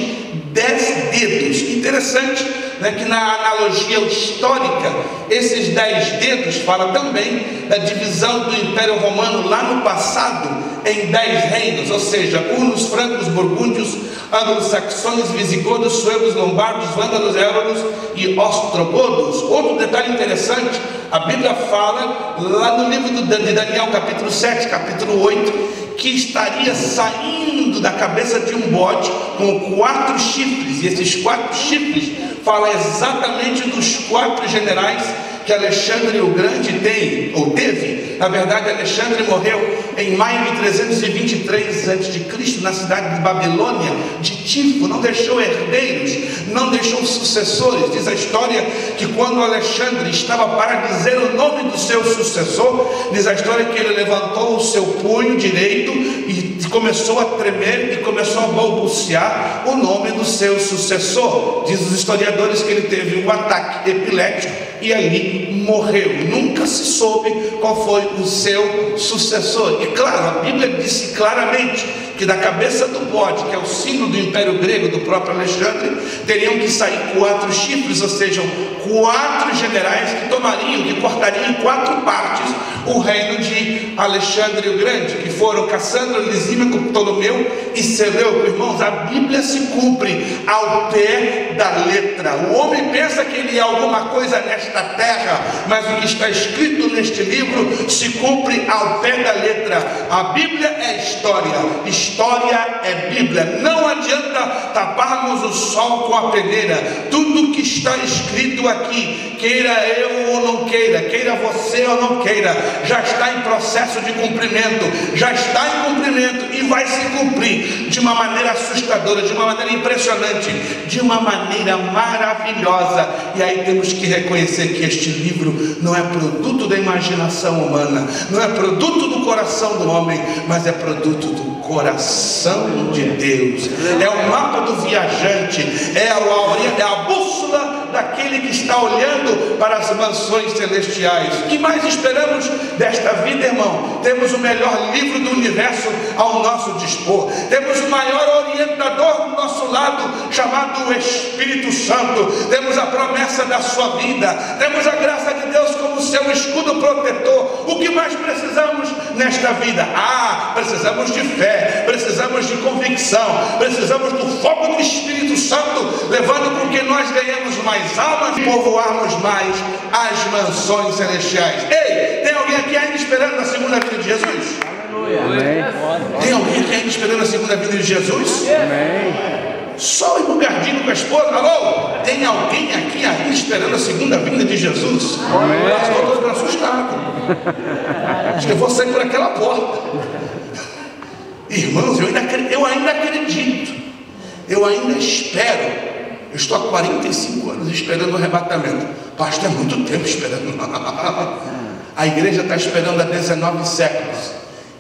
10 dedos. Interessante, né, que na analogia histórica, esses 10 dedos falam também da divisão do Império Romano lá no passado em 10 reinos, ou seja, hunos, francos, burgúndios, anglo-saxões, visigodos, suevos, lombardos, vândalos, évanos e ostrogodos. Outro detalhe interessante, a Bíblia fala lá no livro de Daniel, capítulo 7, capítulo 8, que estaria saindo da cabeça de um bode com 4 chifres, e esses 4 chifres falam exatamente dos 4 generais que Alexandre o Grande tem, ou teve. Na verdade, Alexandre morreu em maio de 323 a.C. na cidade de Babilônia, de Tifo. Não deixou herdeiros, não deixou sucessores. Diz a história que quando Alexandre estava para dizer o nome do seu sucessor, diz a história que ele levantou o seu punho direito e começou a tremer e começou a balbuciar o nome do seu sucessor. Diz os historiadores que ele teve um ataque epilético e ali morreu. Nunca se soube qual foi o seu sucessor. E claro, a Bíblia disse claramente que da cabeça do bode, que é o símbolo do Império Grego, do próprio Alexandre, teriam que sair 4 chifres, ou seja, 4 generais que tomariam, que cortariam em 4 partes o reino de Alexandre o Grande, que foram Cassandra, Lisímaco, Ptolomeu e Seleuco. Irmãos, a Bíblia se cumpre ao pé da letra. O homem pensa que ele é alguma coisa nesta terra, mas o que está escrito neste livro se cumpre ao pé da letra. A Bíblia é história, história é Bíblia. Não adianta taparmos o sol com a peneira. Tudo que está escrito aqui, queira eu ou não queira, queira você ou não queira, já está em processo de cumprimento, já está em cumprimento e vai se cumprir de uma maneira assustadora, de uma maneira impressionante, de uma maneira maravilhosa. E aí temos que reconhecer que este livro não é produto da imaginação humana, não é produto do coração do homem, mas é produto do coração de Deus. É o mapa do viajante, é a bússola daquele que está olhando para as mansões celestiais. O que mais esperamos desta vida, irmão? Temos o melhor livro do universo ao nosso dispor, temos o maior orientador do nosso lado, chamado Espírito Santo, temos a promessa da sua vida, temos a graça de Deus como seu escudo protetor. O que mais precisamos nesta vida? Precisamos de fé, precisamos de convicção, precisamos do fogo do Espírito Santo, levando com que nós ganhemos mais almas e povoarmos mais as mansões celestiais. Ei, tem alguém aqui ainda esperando a segunda vinda de Jesus? Amém. Tem alguém aqui ainda esperando a segunda vinda de Jesus? Amém. Só o gardinho com a esposa. Alô? Tem alguém aqui ainda esperando a segunda vinda de Jesus? Amém. Eu estou assustado. Acho que eu vou sair por aquela porta. Irmãos, eu ainda acredito, eu ainda espero. Eu estou há 45 anos esperando o arrebatamento. Pastor, é muito tempo esperando. A igreja está esperando há 19 séculos.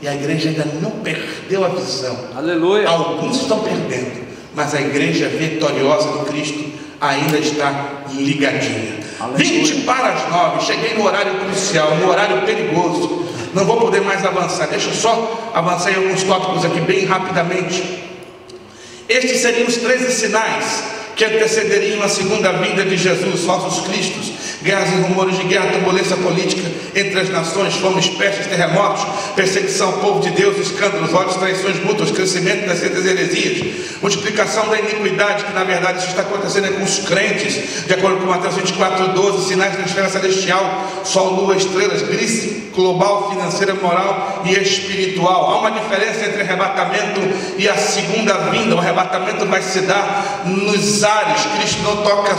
E a igreja ainda não perdeu a visão. Aleluia. Alguns estão perdendo, mas a igreja vitoriosa do Cristo ainda está ligadinha. 20 para as 9, cheguei no horário crucial, no horário perigoso, não vou poder mais avançar. Deixa eu só avançar em alguns tópicos aqui bem rapidamente. Estes seriam os 13 sinais que antecederiam a segunda vinda de Jesus, falsos cristos, guerras e rumores de guerra, turbulência política entre as nações, fomes, pestes, terremotos, perseguição ao povo de Deus, escândalos, ódios, traições mútuas, crescimento das heresias, multiplicação da iniquidade, que na verdade isso está acontecendo com os crentes, de acordo com Mateus 24:12, sinais da esfera celestial, sol, lua, estrelas, crise global, financeira, moral e espiritual. Há uma diferença entre arrebatamento e a segunda vinda. O arrebatamento vai se dar nos ares. Cristo não toca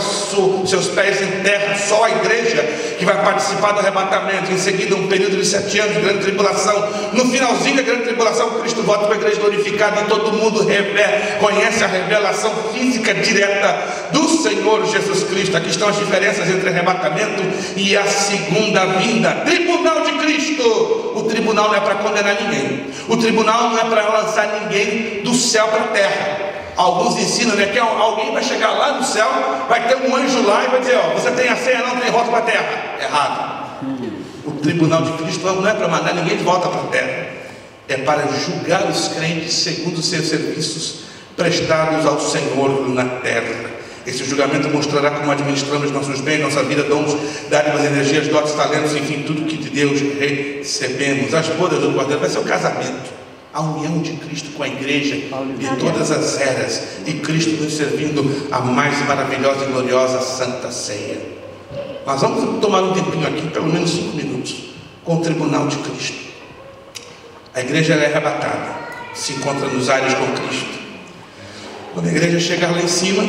seus pés em terra, só a igreja que vai participar do arrebatamento. Em seguida, um período de 7 anos de grande tribulação. No finalzinho da grande tribulação, Cristo volta para a igreja glorificada e todo mundo conhece a revelação física direta do Senhor Jesus Cristo. Aqui estão as diferenças entre arrebatamento e a segunda vinda. Tribunal de Cristo. O tribunal não é para condenar ninguém. O tribunal não é para lançar ninguém do céu para a terra. Alguns ensinam, né, que alguém vai chegar lá no céu, vai ter um anjo lá e vai dizer, ó, você tem a senha, não tem volta para a terra. Errado. O tribunal de Cristo não é para mandar ninguém de volta para a terra. É para julgar os crentes segundo os seus serviços prestados ao Senhor na terra. Esse julgamento mostrará como administramos nossos bens, nossa vida, dons, dádivas, energias, dotes, talentos, enfim, tudo que de Deus recebemos. As bodas do Cordeiro vai ser o casamento, a união de Cristo com a igreja de todas as eras, e Cristo nos servindo a mais maravilhosa e gloriosa Santa Ceia. Nós vamos tomar um tempinho aqui, pelo menos 5 minutos, com o tribunal de Cristo. A igreja é arrebatada, se encontra nos ares com Cristo. Quando a igreja chegar lá em cima,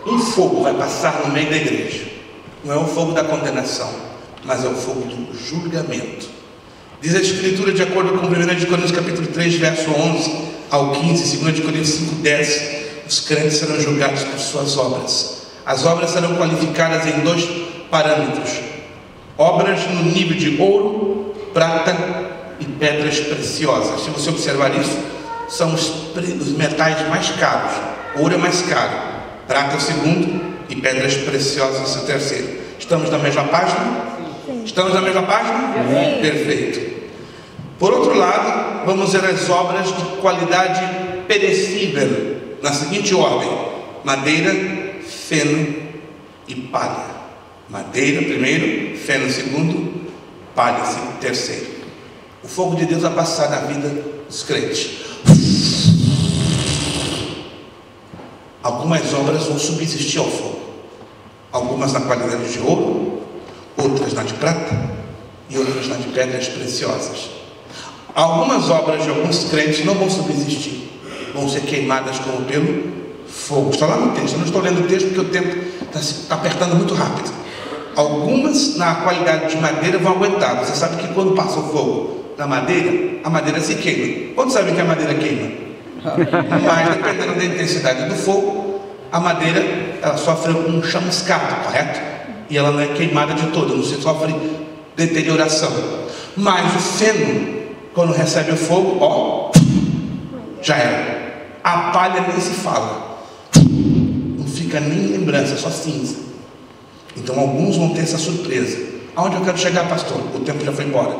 um fogo vai passar no meio da igreja. Não é o fogo da condenação, mas é o fogo do julgamento. Diz a Escritura, de acordo com 1 Coríntios capítulo 3, verso 11 ao 15, 2 Coríntios 5, 10, os crentes serão julgados por suas obras. As obras serão qualificadas em 2 parâmetros: obras no nível de ouro, prata e pedras preciosas. Se você observar isso, são os metais mais caros. Ouro é mais caro, prata é o segundo e pedras preciosas é o terceiro. Estamos na mesma página? Sim. Estamos na mesma página? Sim. Perfeito. Por outro lado, vamos ver as obras de qualidade perecível, na seguinte ordem: madeira, feno e palha. Madeira primeiro, feno segundo, palha terceiro. O fogo de Deus vai passar na vida dos crentes. Algumas obras vão subsistir ao fogo, algumas na qualidade de ouro, outras na de prata e outras na de pedras preciosas. Algumas obras de alguns crentes não vão subsistir, vão ser queimadas como pelo fogo. Está lá no texto, eu não estou lendo o texto porque o tempo está apertando muito rápido. Algumas na qualidade de madeira vão aguentar. Você sabe que quando passa o fogo na madeira, a madeira se queima. Quantos sabem que a madeira queima? Mas dependendo da intensidade do fogo, a madeira ela sofre um chamuscado, correto? E ela não é queimada de todo, não se sofre deterioração. Mas o feno, quando recebe o fogo, ó, já era. A palha nem se fala, não fica nem lembrança, só cinza. Então alguns vão ter essa surpresa. Aonde eu quero chegar, pastor? O tempo já foi embora.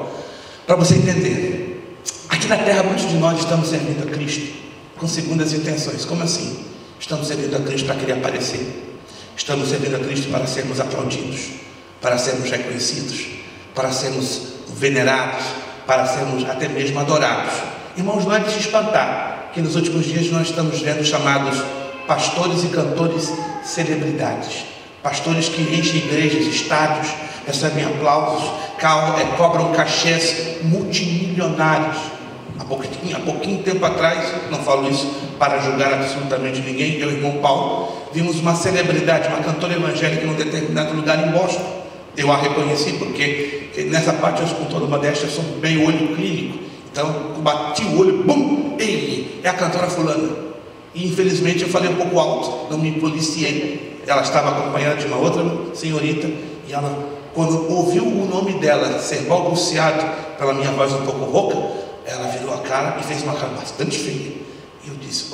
Para você entender, aqui na terra muitos de nós estamos servindo a Cristo com segundas intenções. Como assim? Estamos servindo a Cristo para querer aparecer. Estamos servindo a Cristo para sermos aplaudidos, para sermos reconhecidos, para sermos venerados, para sermos até mesmo adorados. Irmãos, não é de se espantar que nos últimos dias nós estamos vendo chamados pastores e cantores celebridades. Pastores que enchem igrejas, estádios, recebem aplausos, cobram cachês multimilionários. Há pouquinho tempo atrás, não falo isso para julgar absolutamente ninguém, eu e o irmão Paulo vimos uma celebridade, uma cantora evangélica em um determinado lugar em Boston. Eu a reconheci porque nessa parte, eu, com toda modéstia, eu sou bem olho clínico. Então eu bati o olho, bum, ei, é a cantora fulana. E infelizmente eu falei um pouco alto, não me policiei. Ela estava acompanhada de uma outra senhorita e ela, quando ouviu o nome dela ser balbuciado pela minha voz um pouco rouca, ela virou a cara e fez uma cara bastante feia. E eu disse,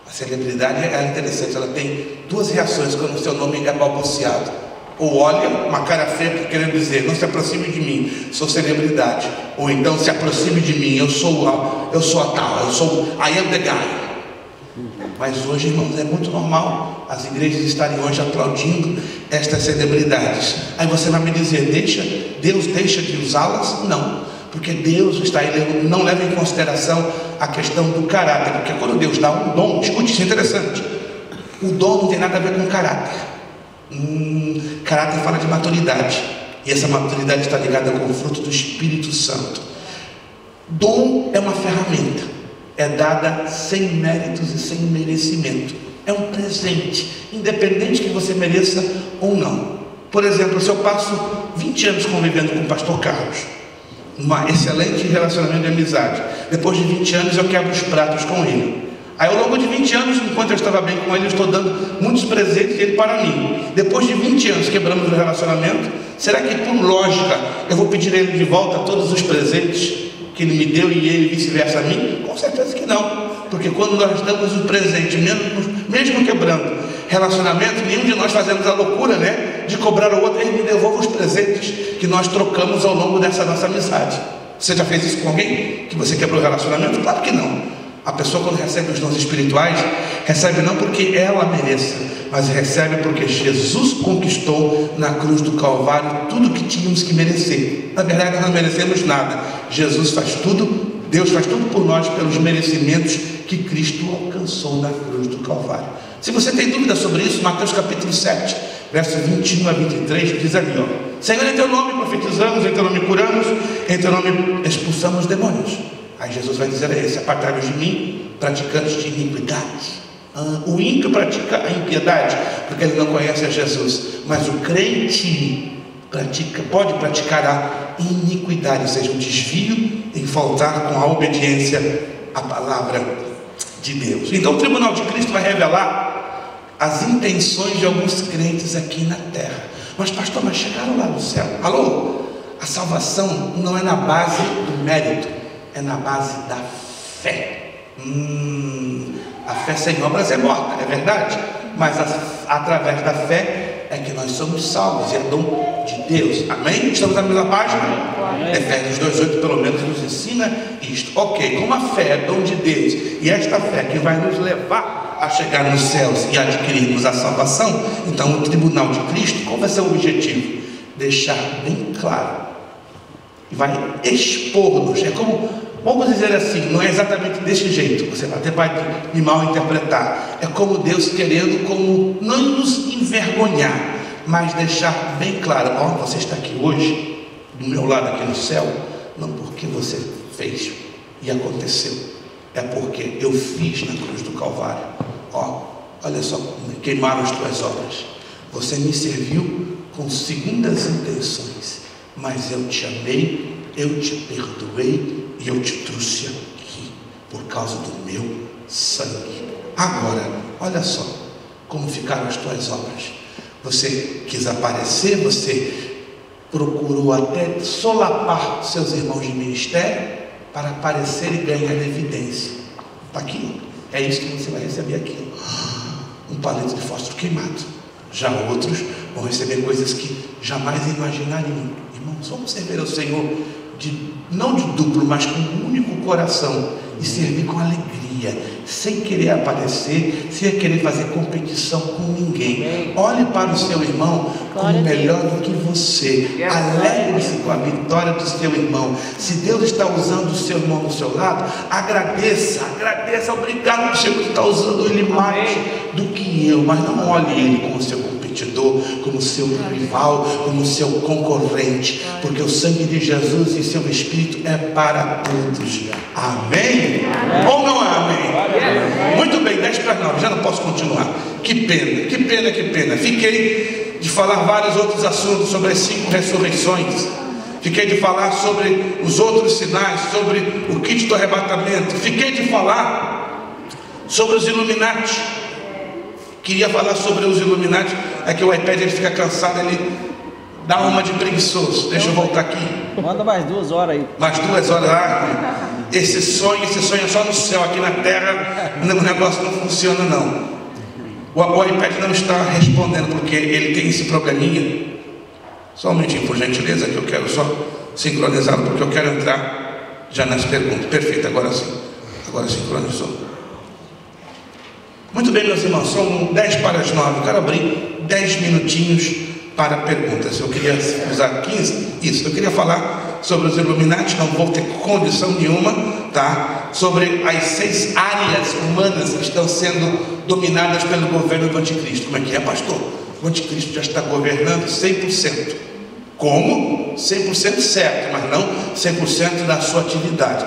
a celebridade é interessante, ela tem duas reações quando o seu nome é balbuciado. Ou olha, uma cara feia querendo dizer, não se aproxime de mim, sou celebridade. Ou então, se aproxime de mim, eu sou a tal, eu sou I am the guy. Mas hoje, irmãos, é muito normal as igrejas estarem hoje aplaudindo estas celebridades. Aí você vai me dizer, Deus deixa de usá-las? Não, porque Deus não leva em consideração a questão do caráter. Porque quando Deus dá um dom, escute, isso é interessante, o dom não tem nada a ver com caráter. Caráter fala de maturidade, e essa maturidade está ligada com o fruto do Espírito Santo. Dom é uma ferramenta, é dada sem méritos e sem merecimento, é um presente, independente que você mereça ou não. Por exemplo, se eu passo 20 anos convivendo com o pastor Carlos, um excelente relacionamento de amizade, depois de 20 anos eu quebro os pratos com ele. Aí ao longo de 20 anos, enquanto eu estava bem com ele, eu estou dando muitos presentes dele para mim. Depois de 20 anos quebramos o relacionamento, será que por lógica eu vou pedir a ele de volta todos os presentes que ele me deu e ele vice-versa a mim? Com certeza que não, porque quando nós damos o presente, mesmo quebrando relacionamento, nenhum de nós fazemos a loucura, né, de cobrar o outro, ele me devolva os presentes que nós trocamos ao longo dessa nossa amizade. Você já fez isso com alguém que você quebrou o relacionamento? Claro que não. A pessoa, quando recebe os dons espirituais, recebe não porque ela mereça, mas recebe porque Jesus conquistou na cruz do Calvário tudo que tínhamos que merecer. Na verdade, nós não merecemos nada. Jesus faz tudo, Deus faz tudo por nós pelos merecimentos que Cristo alcançou na cruz do Calvário. Se você tem dúvida sobre isso, Mateus capítulo 7, versos 21 a 23, diz ali, ó: Senhor, em teu nome profetizamos, em teu nome curamos, em teu nome expulsamos demônios. Aí Jesus vai dizer a esse: apartai-vos de mim, praticantes de iniquidade. O ímpio pratica a impiedade, porque ele não conhece a Jesus. Mas o crente pode praticar a iniquidade, ou seja, um desvio em faltar com a obediência à palavra de Deus. Então o tribunal de Cristo vai revelar as intenções de alguns crentes aqui na terra. Mas pastor, mas chegaram lá no céu. Alô? A salvação não é na base do mérito, é na base da fé. A fé sem obras é morta, é verdade, mas através da fé é que nós somos salvos, é dom de Deus. Amém? Estamos na mesma página? Efésios 2:8 pelo menos nos ensina isto. Ok, como a fé é dom de Deus, e esta fé que vai nos levar a chegar nos céus e adquirirmos a salvação, então o tribunal de Cristo, qual vai ser o objetivo? Deixar bem claro, e vai expor-nos. É como, vamos dizer assim, não é exatamente desse jeito, você até pode me mal interpretar. É como Deus querendo, como não nos envergonhar, mas deixar bem claro: ó, você está aqui hoje, do meu lado aqui no céu, não porque você fez e aconteceu, é porque eu fiz na cruz do Calvário. Ó, olha só, queimaram as tuas obras, você me serviu com segundas intenções, mas eu te amei, eu te perdoei e eu te trouxe aqui por causa do meu sangue. Agora, olha só como ficaram as tuas obras. Você quis aparecer, você procurou até solapar seus irmãos de ministério para aparecer e ganhar evidência. Está aqui, é isso que você vai receber aqui: um palito de fósforo queimado. Já outros vão receber coisas que jamais imaginariam. Irmãos, vamos servir ao Senhor não de duplo, mas com um único coração, e servir com alegria, sem querer aparecer, sem querer fazer competição com ninguém. Olhe para o seu irmão como melhor do que você, alegre-se com a vitória do seu irmão. Se Deus está usando o seu irmão do seu lado, agradeça, obrigado por Deus está usando ele mais do que eu, mas não olhe ele como seu competidor, como seu rival, como seu concorrente, porque o sangue de Jesus e seu Espírito é para todos. Amém? Ou não é amém? Muito bem, 10:09, já não posso continuar. Que pena. Fiquei de falar vários outros assuntos sobre as 5 ressurreições. Fiquei de falar sobre os outros sinais, sobre o kit do arrebatamento. Fiquei de falar sobre os Illuminati. Queria falar sobre os Illuminati, é que o iPad ele fica cansado, ele dá uma de preguiçoso. Deixa eu voltar aqui. Manda mais 2 horas aí. Mais 2 horas. esse sonho é só no céu, aqui na terra o negócio não funciona não. O iPad não está respondendo porque ele tem esse probleminha. Só um minutinho, por gentileza, que eu quero só sincronizá-lo, porque eu quero entrar já nas perguntas. Perfeito, agora sim. Agora sincronizou. Muito bem, meus irmãos, são 10 para as 9. Eu quero abrir 10 minutinhos para perguntas. Eu queria usar 15. Isso, eu queria falar sobre os Illuminati, não vou ter condição nenhuma, tá? Sobre as 6 áreas humanas que estão sendo dominadas pelo governo do anticristo. Como é que é, pastor? O anticristo já está governando 100%. Como? 100% certo, mas não 100% da sua atividade.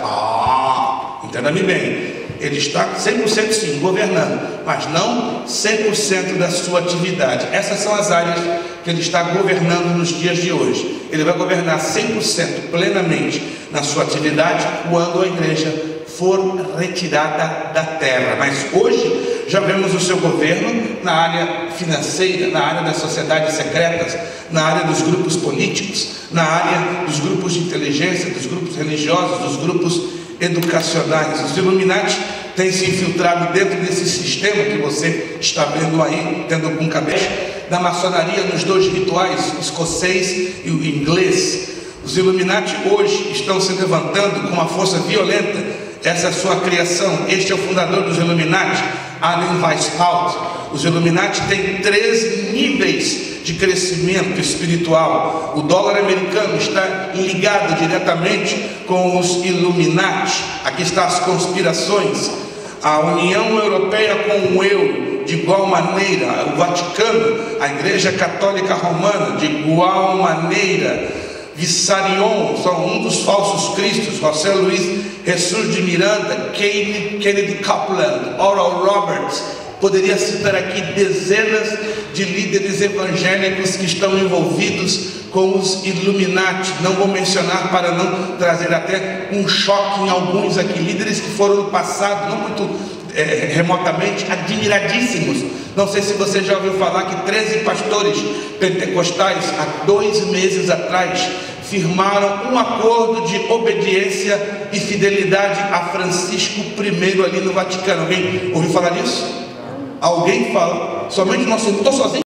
Entenda-me bem. Ele está 100% sim, governando, mas não 100% da sua atividade. Essas são as áreas que ele está governando nos dias de hoje. Ele vai governar 100% plenamente na sua atividade quando a igreja for retirada da terra. Mas hoje já vemos o seu governo na área financeira, na área das sociedades secretas, na área dos grupos políticos, na área dos grupos de inteligência, dos grupos religiosos, dos grupos educacionais. Os Illuminati têm se infiltrado dentro desse sistema que você está vendo aí, tendo com cabeça, da maçonaria nos 2 rituais, o escocês e o inglês. Os Illuminati hoje estão se levantando com uma força violenta. Essa é a sua criação. Este é o fundador dos Illuminati, Allen Weishaupt. Os Illuminati têm 3 níveis de crescimento espiritual. O dólar americano está ligado diretamente com os Illuminati. Aqui estão as conspirações. A União Europeia com o euro, de igual maneira. O Vaticano, a Igreja Católica Romana, de igual maneira. Vissarion, são um dos falsos cristos. José Luiz Jesus de Miranda, Kennedy Copeland, Oral Roberts. Poderia citar aqui dezenas de líderes evangélicos que estão envolvidos com os Illuminati. Não vou mencionar para não trazer até um choque em alguns aqui. Líderes que foram no passado, não muito remotamente, admiradíssimos. Não sei se você já ouviu falar que 13 pastores pentecostais, há 2 meses atrás, firmaram um acordo de obediência e fidelidade a Francisco I ali no Vaticano. Alguém ouviu falar disso? Alguém fala? Somente nós, estou sozinho?